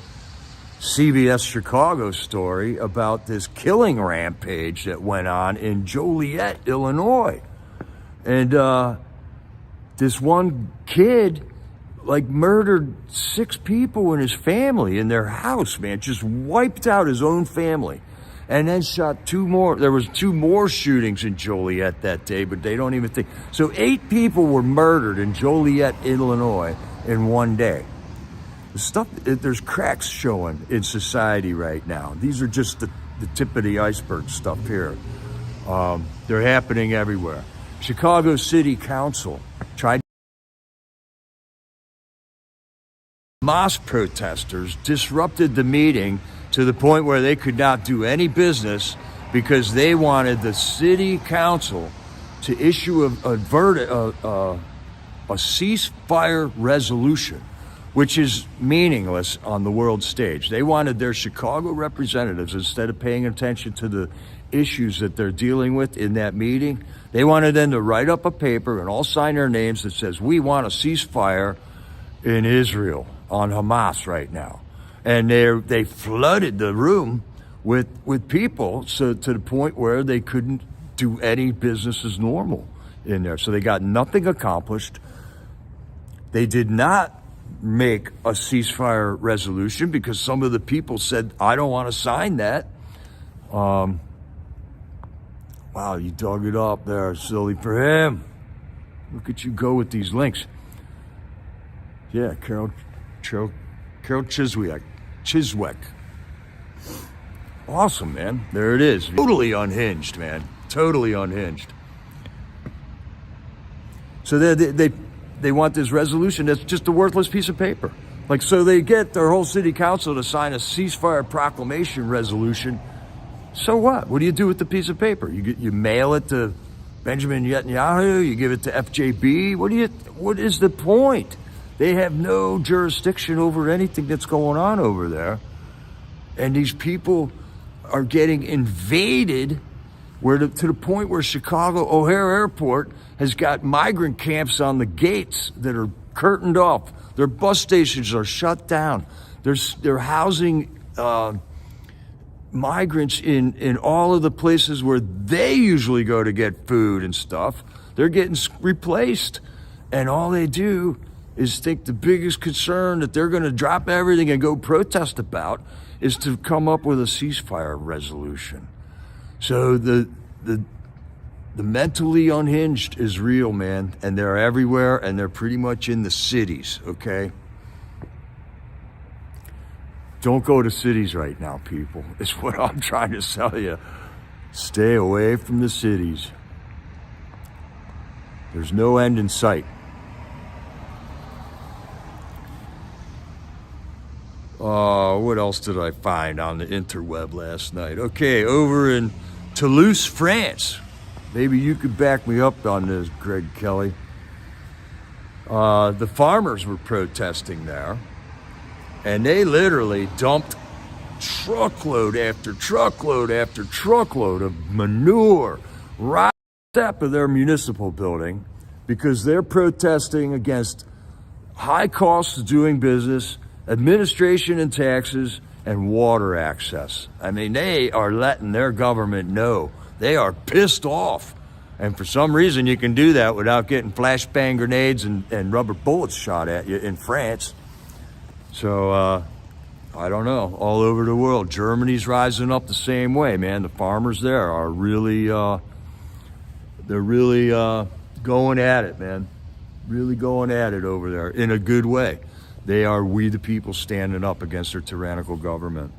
CBS Chicago story about this killing rampage that went on in Joliet, Illinois. And this one kid murdered 6 people in his family in their house, man. Just wiped out his own family. And then shot 2 more. There was 2 more shootings in Joliet that day, but they don't even think. So 8 people were murdered in Joliet, Illinois in one day. There's cracks showing in society right now. These are just the tip of the iceberg stuff here. They're happening everywhere. Chicago City Council tried. Hamas protesters disrupted the meeting to the point where they could not do any business because they wanted the city council to issue a ceasefire resolution, which is meaningless on the world stage. They wanted their Chicago representatives, instead of paying attention to the issues that they're dealing with in that meeting, they wanted them to write up a paper and all sign their names that says, we want a ceasefire in Israel on Hamas right now. And they flooded the room with people, so to the point where they couldn't do any business as normal in there. So they got nothing accomplished. They did not make a ceasefire resolution because some of the people said, I don't want to sign that. Wow, you dug it up there, silly for him. Look at you go with these links. Yeah, Carol Chiswick. Awesome, man. There it is. Totally unhinged, man. Totally unhinged. So they want this resolution that's just a worthless piece of paper. So they get their whole city council to sign a ceasefire proclamation resolution. So what? What do you do with the piece of paper? You mail it to Benjamin Netanyahu? You give it to FJB? What is the point? They have no jurisdiction over anything that's going on over there. And these people are getting invaded to the point where Chicago O'Hare Airport has got migrant camps on the gates that are curtained off. Their bus stations are shut down. They're housing migrants in all of the places where they usually go to get food and stuff. They're getting replaced. And all they do is think the biggest concern that they're going to drop everything and go protest about is to come up with a ceasefire resolution. So the mentally unhinged is real, man. And they're everywhere, and they're pretty much in the cities, okay? Don't go to cities right now, people. It's what I'm trying to tell you. Stay away from the cities. There's no end in sight. What else did I find on the interweb last night? Okay, over in Toulouse, France. Maybe you could back me up on this, Greg Kelly. The farmers were protesting there, and they literally dumped truckload after truckload after truckload of manure right on the step of their municipal building because they're protesting against high costs of doing business, administration and taxes, and water access. I mean, they are letting their government know they are pissed off. And for some reason, you can do that without getting flashbang grenades and rubber bullets shot at you in France. So, I don't know, all over the world. Germany's rising up the same way, man. The farmers there are really, they're really going at it, man. Really going at it over there in a good way. They are we the people standing up against their tyrannical government.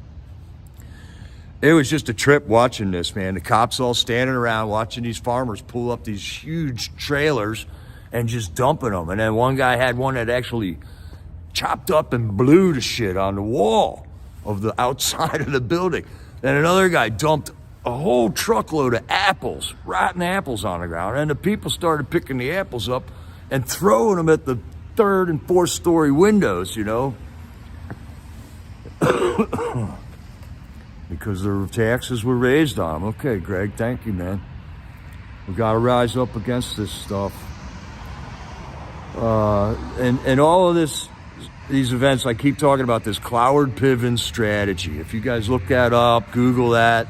It was just a trip watching this, man. The cops all standing around watching these farmers pull up these huge trailers and just dumping them. And then one guy had one that actually chopped up and blew the shit on the wall of the outside of the building. Then another guy dumped a whole truckload of apples, rotten apples on the ground. And the people started picking the apples up and throwing them at the third and fourth story windows, you know, because their taxes were raised on them. Okay, Greg, thank you, man. We got to rise up against this stuff. And all of these events, I keep talking about this Cloward Piven strategy. If you guys look that up, Google that,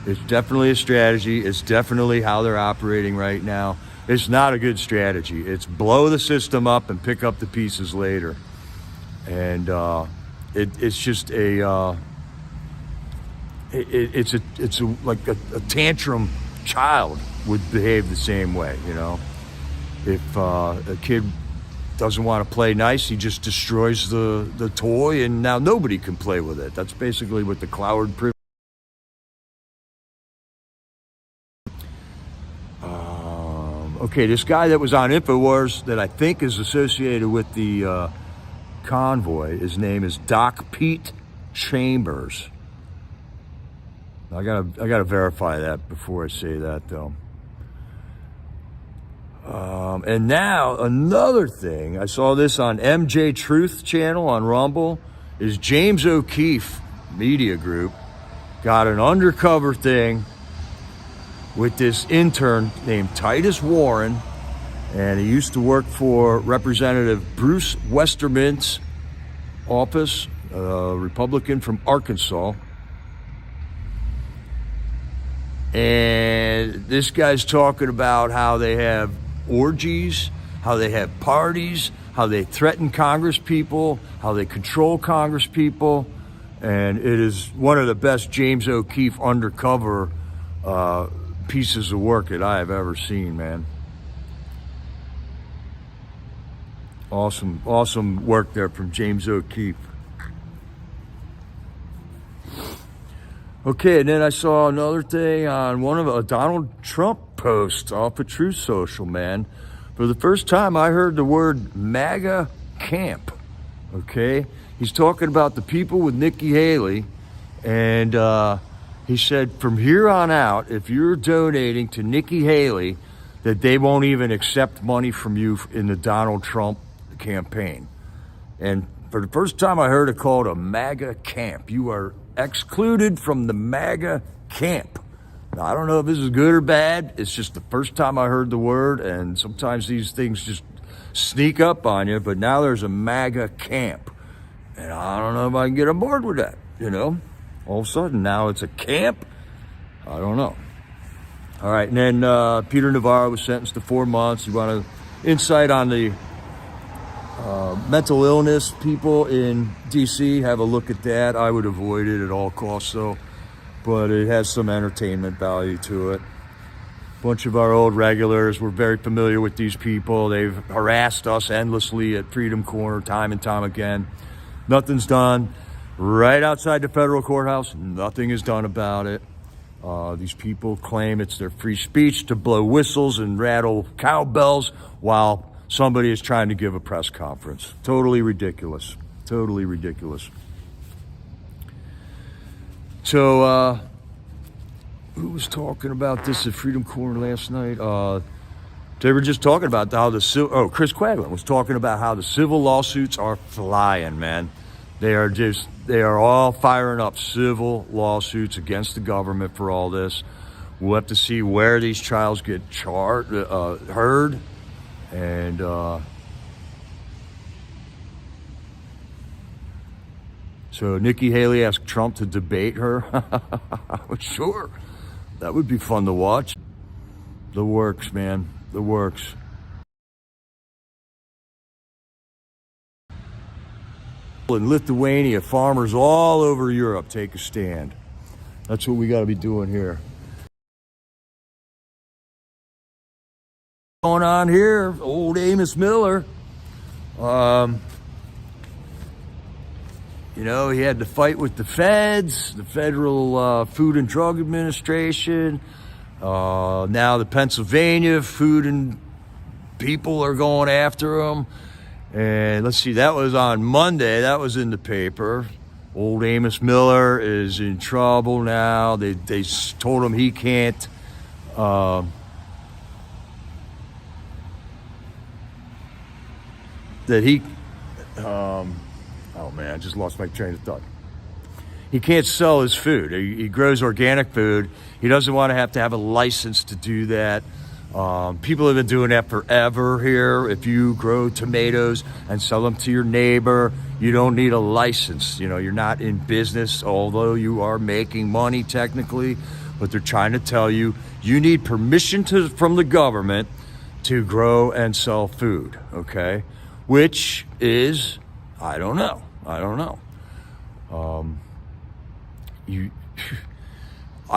it's definitely a strategy. It's definitely how they're operating right now. It's not a good strategy. It's blow the system up and pick up the pieces later. And it's just a like a tantrum child would behave the same way, you know. If a kid doesn't want to play nice, he just destroys the toy, and now nobody can play with it. That's basically what the Cloward Privilege. Okay, this guy that was on InfoWars that I think is associated with the convoy, his name is Doc Pete Chambers. I gotta verify that before I say that, though. And now another thing, I saw this on MJ Truth channel on Rumble, is James O'Keefe Media Group got an undercover thing with this intern named Titus Warren, and he used to work for Representative Bruce Westerman's office, a Republican from Arkansas. And this guy's talking about how they have orgies, how they have parties, how they threaten Congress people, how they control Congress people. And it is one of the best James O'Keefe undercover pieces of work that I have ever seen, man. Awesome work there from James O'Keefe. Okay, and then I saw another thing on one of a Donald Trump post off of Truth Social, man. For the first time, I heard the word MAGA camp, okay? He's talking about the people with Nikki Haley, and he said from here on out, if you're donating to Nikki Haley, that they won't even accept money from you in the Donald Trump campaign. And for the first time, I heard it called a MAGA camp. You are excluded from the MAGA camp. Now, I don't know if this is good or bad. It's just the first time I heard the word, and sometimes these things just sneak up on you, but now there's a MAGA camp. And I don't know if I can get on board with that, you know? All of a sudden, now it's a camp? I don't know. All right, and then Peter Navarro was sentenced to 4 months. You want insight on the mental illness people in D.C., have a look at that. I would avoid it at all costs, though, but it has some entertainment value to it. A bunch of our old regulars, we're very familiar with these people. They've harassed us endlessly at Freedom Corner time and time again. Nothing's done. Right outside the federal courthouse, nothing is done about it. These people claim it's their free speech to blow whistles and rattle cowbells while somebody is trying to give a press conference. Totally ridiculous. Totally ridiculous. So, who was talking about this at Freedom Corner last night? They were just talking about how Chris Quagland was talking about how the civil lawsuits are flying, man. They are all firing up civil lawsuits against the government for all this. We'll have to see where these trials get heard. And so Nikki Haley asked Trump to debate her. Sure, that would be fun to watch. The works, man, the works. In Lithuania, farmers all over Europe take a stand. That's what we got to be doing here. Going on here, old Amos Miller. You know, he had to fight with the feds, the Federal Food and Drug Administration. Now the Pennsylvania Food and people are going after him. And let's see, that was on Monday. That was in the paper. Old Amos Miller is in trouble now. They told him he can't that he oh man, I just lost my train of thought. He can't sell his food. He grows organic food. He doesn't want to have a license to do that. People have been doing that forever here. If you grow tomatoes and sell them to your neighbor, you don't need a license. You know, you're not in business, although you are making money technically, but they're trying to tell you, you need permission from the government to grow and sell food, okay? Which is, I don't know. I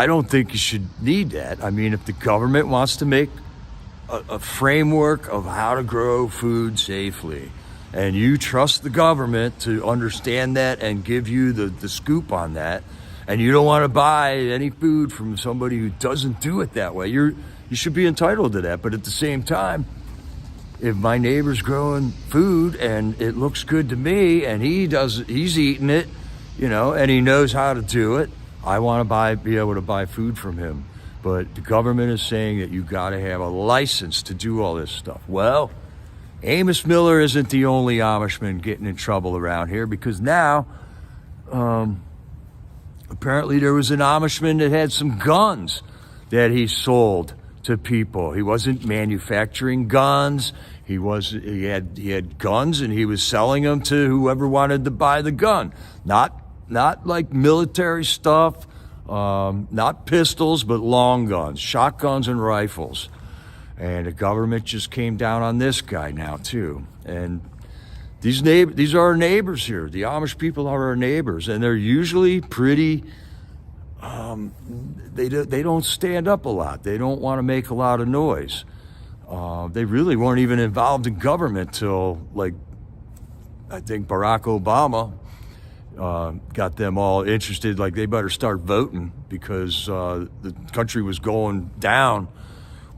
don't think you should need that. I mean, if the government wants to make a framework of how to grow food safely, and you trust the government to understand that and give you the scoop on that, and you don't want to buy any food from somebody who doesn't do it that way, you should be entitled to that. But at the same time, if my neighbor's growing food and it looks good to me and he's eating it, you know, and he knows how to do it, I want to be able to buy food from him. But the government is saying that you got to have a license to do all this stuff. Well, Amos Miller isn't the only Amishman getting in trouble around here, because now apparently there was an Amishman that had some guns that he sold to people. He wasn't manufacturing guns. He had guns and he was selling them to whoever wanted to buy the gun. Not like military stuff, not pistols, but long guns, shotguns and rifles. And the government just came down on this guy now too. And these are our neighbors here. The Amish people are our neighbors, and they're usually pretty, they don't stand up a lot. They don't want to make a lot of noise. They really weren't even involved in government till, like, I think Barack Obama got them all interested, like they better start voting, because the country was going down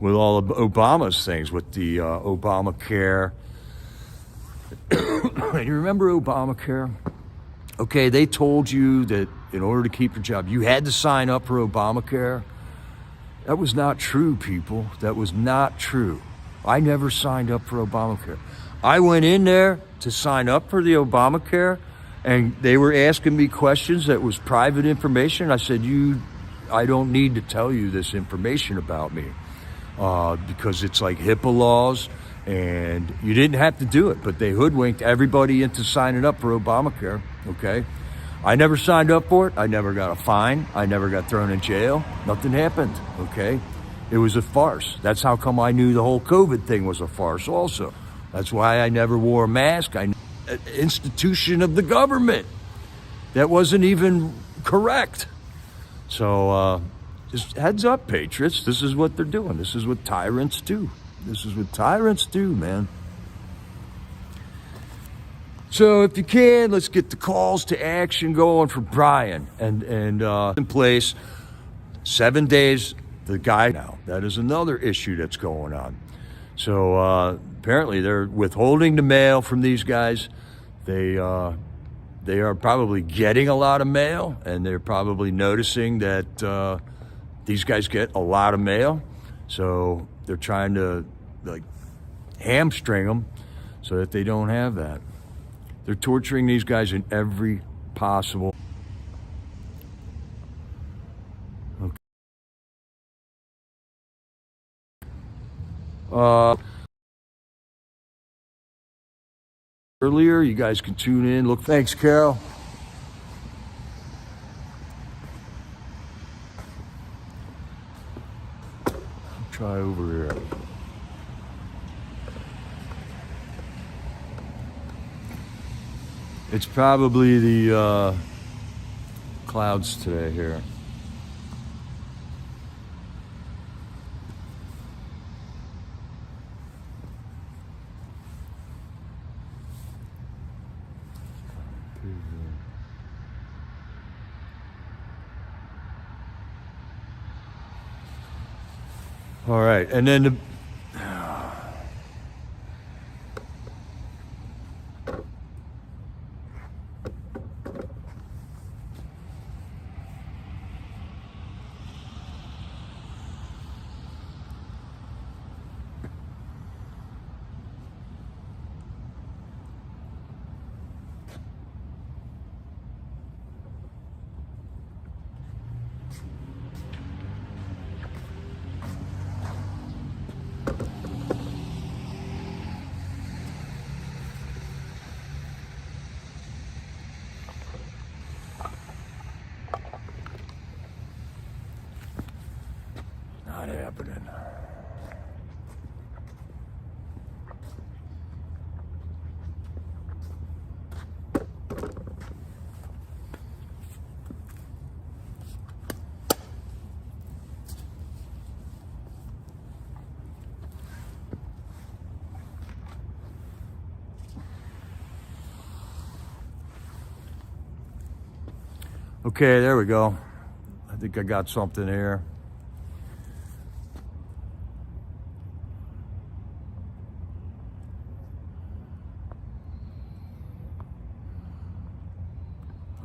with all of Obama's things, with the Obamacare. You remember Obamacare? Okay, they told you that in order to keep your job, you had to sign up for Obamacare. That was not true, people. That was not true. I never signed up for Obamacare. I went in there to sign up for the Obamacare, and they were asking me questions that was private information. I said, I don't need to tell you this information about me, because it's like HIPAA laws, and you didn't have to do it, but they hoodwinked everybody into signing up for Obamacare, okay? I never signed up for it. I never got a fine. I never got thrown in jail. Nothing happened, okay? It was a farce. That's how come I knew the whole COVID thing was a farce also. That's why I never wore a mask. An institution of the government. That wasn't even correct. So just heads up, patriots. This is what they're doing. This is what tyrants do. This is what tyrants do, man. So if you can, let's get the calls to action going for Brian and in place. 7 days, the guy now. That is another issue that's going on. So apparently they're withholding the mail from these guys. They are probably getting a lot of mail, and they're probably noticing that these guys get a lot of mail. So they're trying to like hamstring them so that they don't have that. They're torturing these guys in every possible. Okay. Earlier, you guys can tune in. Look, thanks, Carol. Try over here. It's probably the clouds today here. All right, and then the not happening. Okay, there we go. I think I got something here.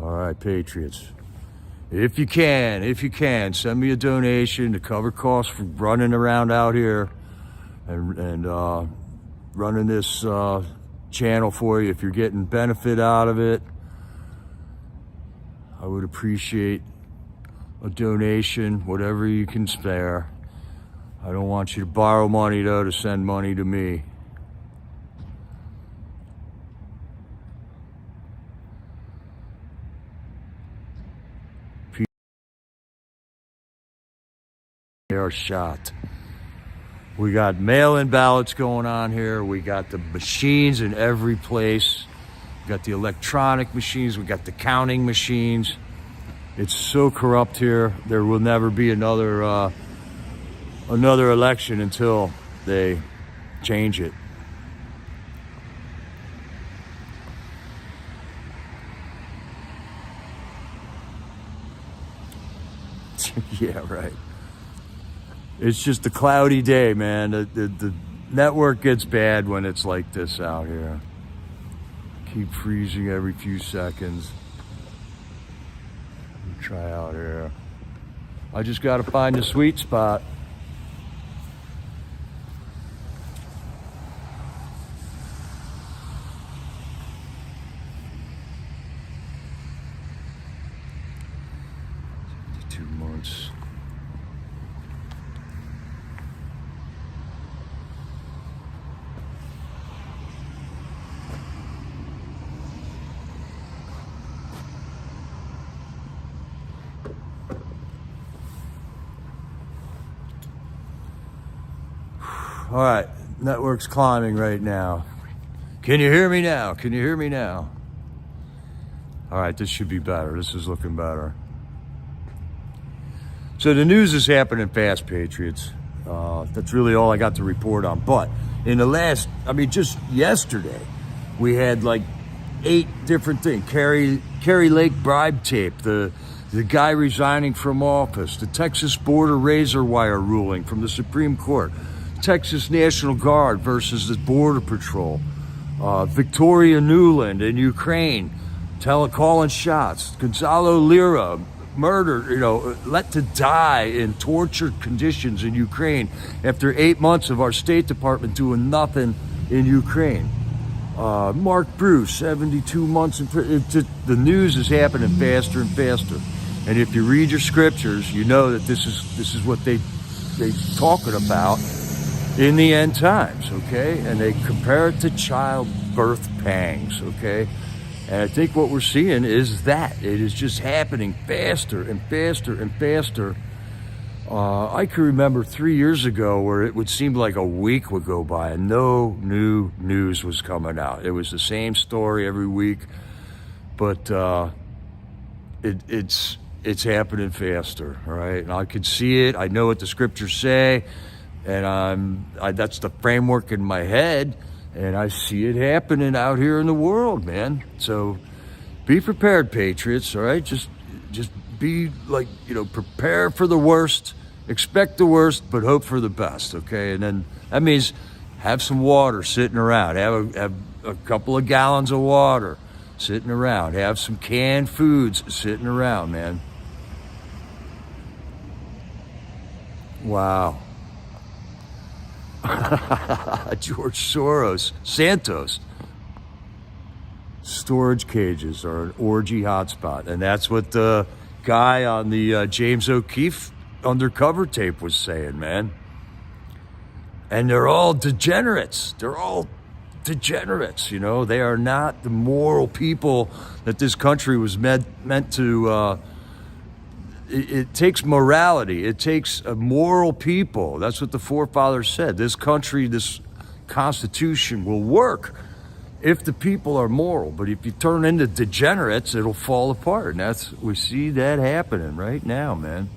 All right, patriots. If you can, send me a donation to cover costs for running around out here and running this channel for you. If you're getting benefit out of it, I would appreciate a donation, whatever you can spare. I don't want you to borrow money, though, to send money to me. They are shot. We got mail-in ballots going on here. We got the machines in every place. We got the electronic machines. We got the counting machines. It's so corrupt here. There will never be another election until they change it. Yeah, right. It's just a cloudy day, man. The network gets bad when it's like this out here. Keep freezing every few seconds. Let me try out here. I just got to find the sweet spot. All right, network's climbing right now. Can you hear me now? Can you hear me now? All right, this should be better. This is looking better. So the news is happening fast, Patriots. That's really all I got to report on. But in the last, just yesterday, we had like 8 different things. Kerry Lake bribe tape, the guy resigning from office, the Texas border razor wire ruling from the Supreme Court, Texas National Guard versus the Border Patrol, Victoria Nuland in Ukraine, calling shots, Gonzalo Lira murdered, let to die in tortured conditions in Ukraine after 8 months of our State Department doing nothing in Ukraine. Mark Bruce, 72 months in prison. The news is happening faster and faster. And if you read your scriptures, you know that this is what they talking about in the end times, okay? And they compare it to childbirth pangs, okay? And I think what we're seeing is that. It is just happening faster and faster and faster. I can remember 3 years ago where it would seem like a week would go by and no new news was coming out. It was the same story every week, but it's happening faster, all right? And I can see it. I know what the scriptures say, and that's the framework in my head, and I see it happening out here in the world, man. So be prepared, Patriots, all right? Just be like, prepare for the worst, expect the worst, but hope for the best, okay? And then that means have some water sitting around. Have a couple of gallons of water sitting around. Have some canned foods sitting around, man. Wow. George Soros, Santos. Storage cages are an orgy hotspot, and that's what the guy on the James O'Keefe undercover tape was saying, man. And they're all degenerates. They are not the moral people that this country was meant to. It takes morality. It takes a moral people. That's what the forefathers said. This country, this Constitution will work if the people are moral. But if you turn into degenerates, it'll fall apart. And we see that happening right now, man.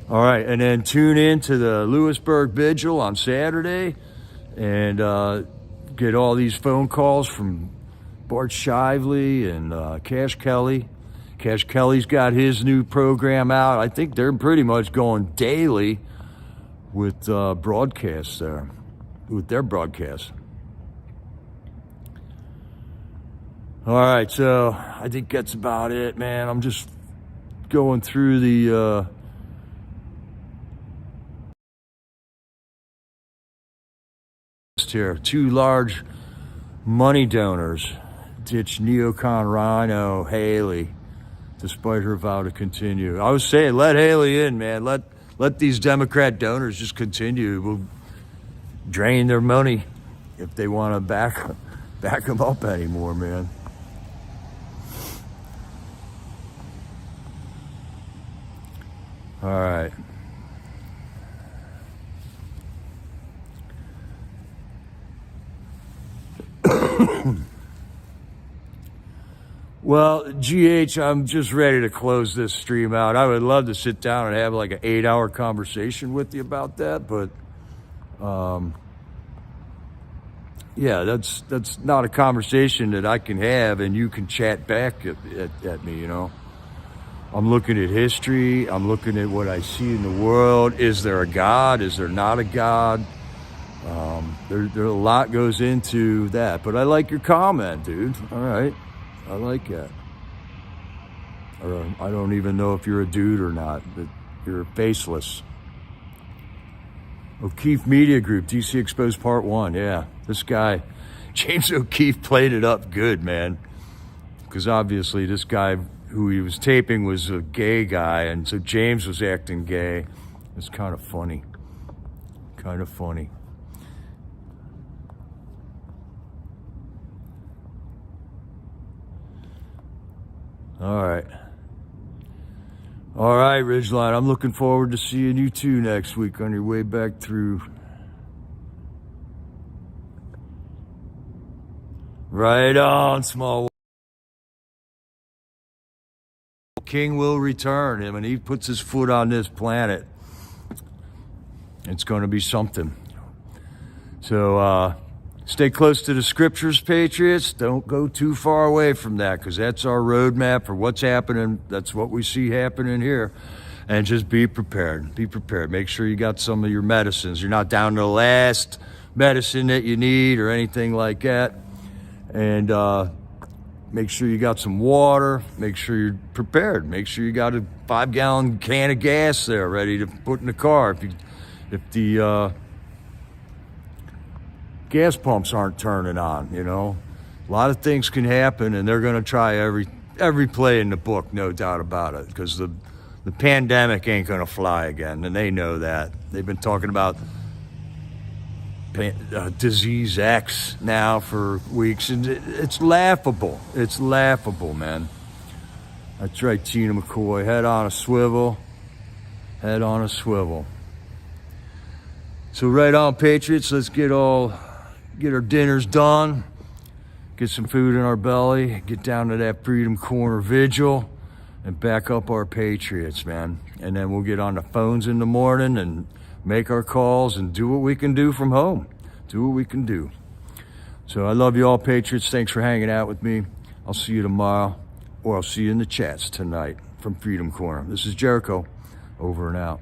All right, and then tune in to the Lewisburg Vigil on Saturday and get all these phone calls from Bart Shively and Cash Kelly. Cash Kelly's got his new program out. I think they're pretty much going daily with broadcasts there, with their broadcasts. All right, so I think that's about it, man. I'm just going through the here. 2 large money donors ditch neocon rhino Haley despite her vow to continue. I was saying, let Haley in, man. Let these Democrat donors just continue. We'll drain their money if they want to back them up anymore, man. All right. Well, GH, I'm just ready to close this stream out. I would love to sit down and have like an 8-hour conversation with you about that, but yeah, that's not a conversation that I can have and you can chat back at me, I'm looking at history. I'm looking at what I see in the world. Is there a God? Is there not a God? There a lot goes into that, but I like your comment, dude. All right. I like that. Or I don't even know if you're a dude or not, but you're faceless. O'Keefe Media Group, DC Exposed Part 1. Yeah, this guy, James O'Keefe, played it up good, man. Because obviously this guy who he was taping was a gay guy, and so James was acting gay. It's kind of funny. Kind of funny. All right. All right, Ridgeline, I'm looking forward to seeing you too next week on your way back through. Right on, small. King will return. And when he puts his foot on this planet, it's going to be something. So stay close to the scriptures, Patriots. Don't go too far away from that, because that's our roadmap for what's happening. That's what we see happening here. And just be prepared. Be prepared. Make sure you got some of your medicines. You're not down to the last medicine that you need or anything like that. And make sure you got some water. Make sure you're prepared. Make sure you got a 5-gallon can of gas there ready to put in the car if the gas pumps aren't turning on. You know, a lot of things can happen, and they're going to try every play in the book, no doubt about it, because the pandemic ain't going to fly again, and they know that. They've been talking about disease X now for weeks, and it's laughable. It's laughable, man. That's right, Tina McCoy. Head on a swivel. Head on a swivel. So right on, Patriots. Let's get our dinners done. Get some food in our belly. Get down to that Freedom Corner vigil and back up our Patriots, man. And then we'll get on the phones in the morning and make our calls and do what we can do from home. Do what we can do. So I love you all, Patriots. Thanks for hanging out with me. I'll see you tomorrow, or I'll see you in the chats tonight from Freedom Corner. This is Jericho, over and out.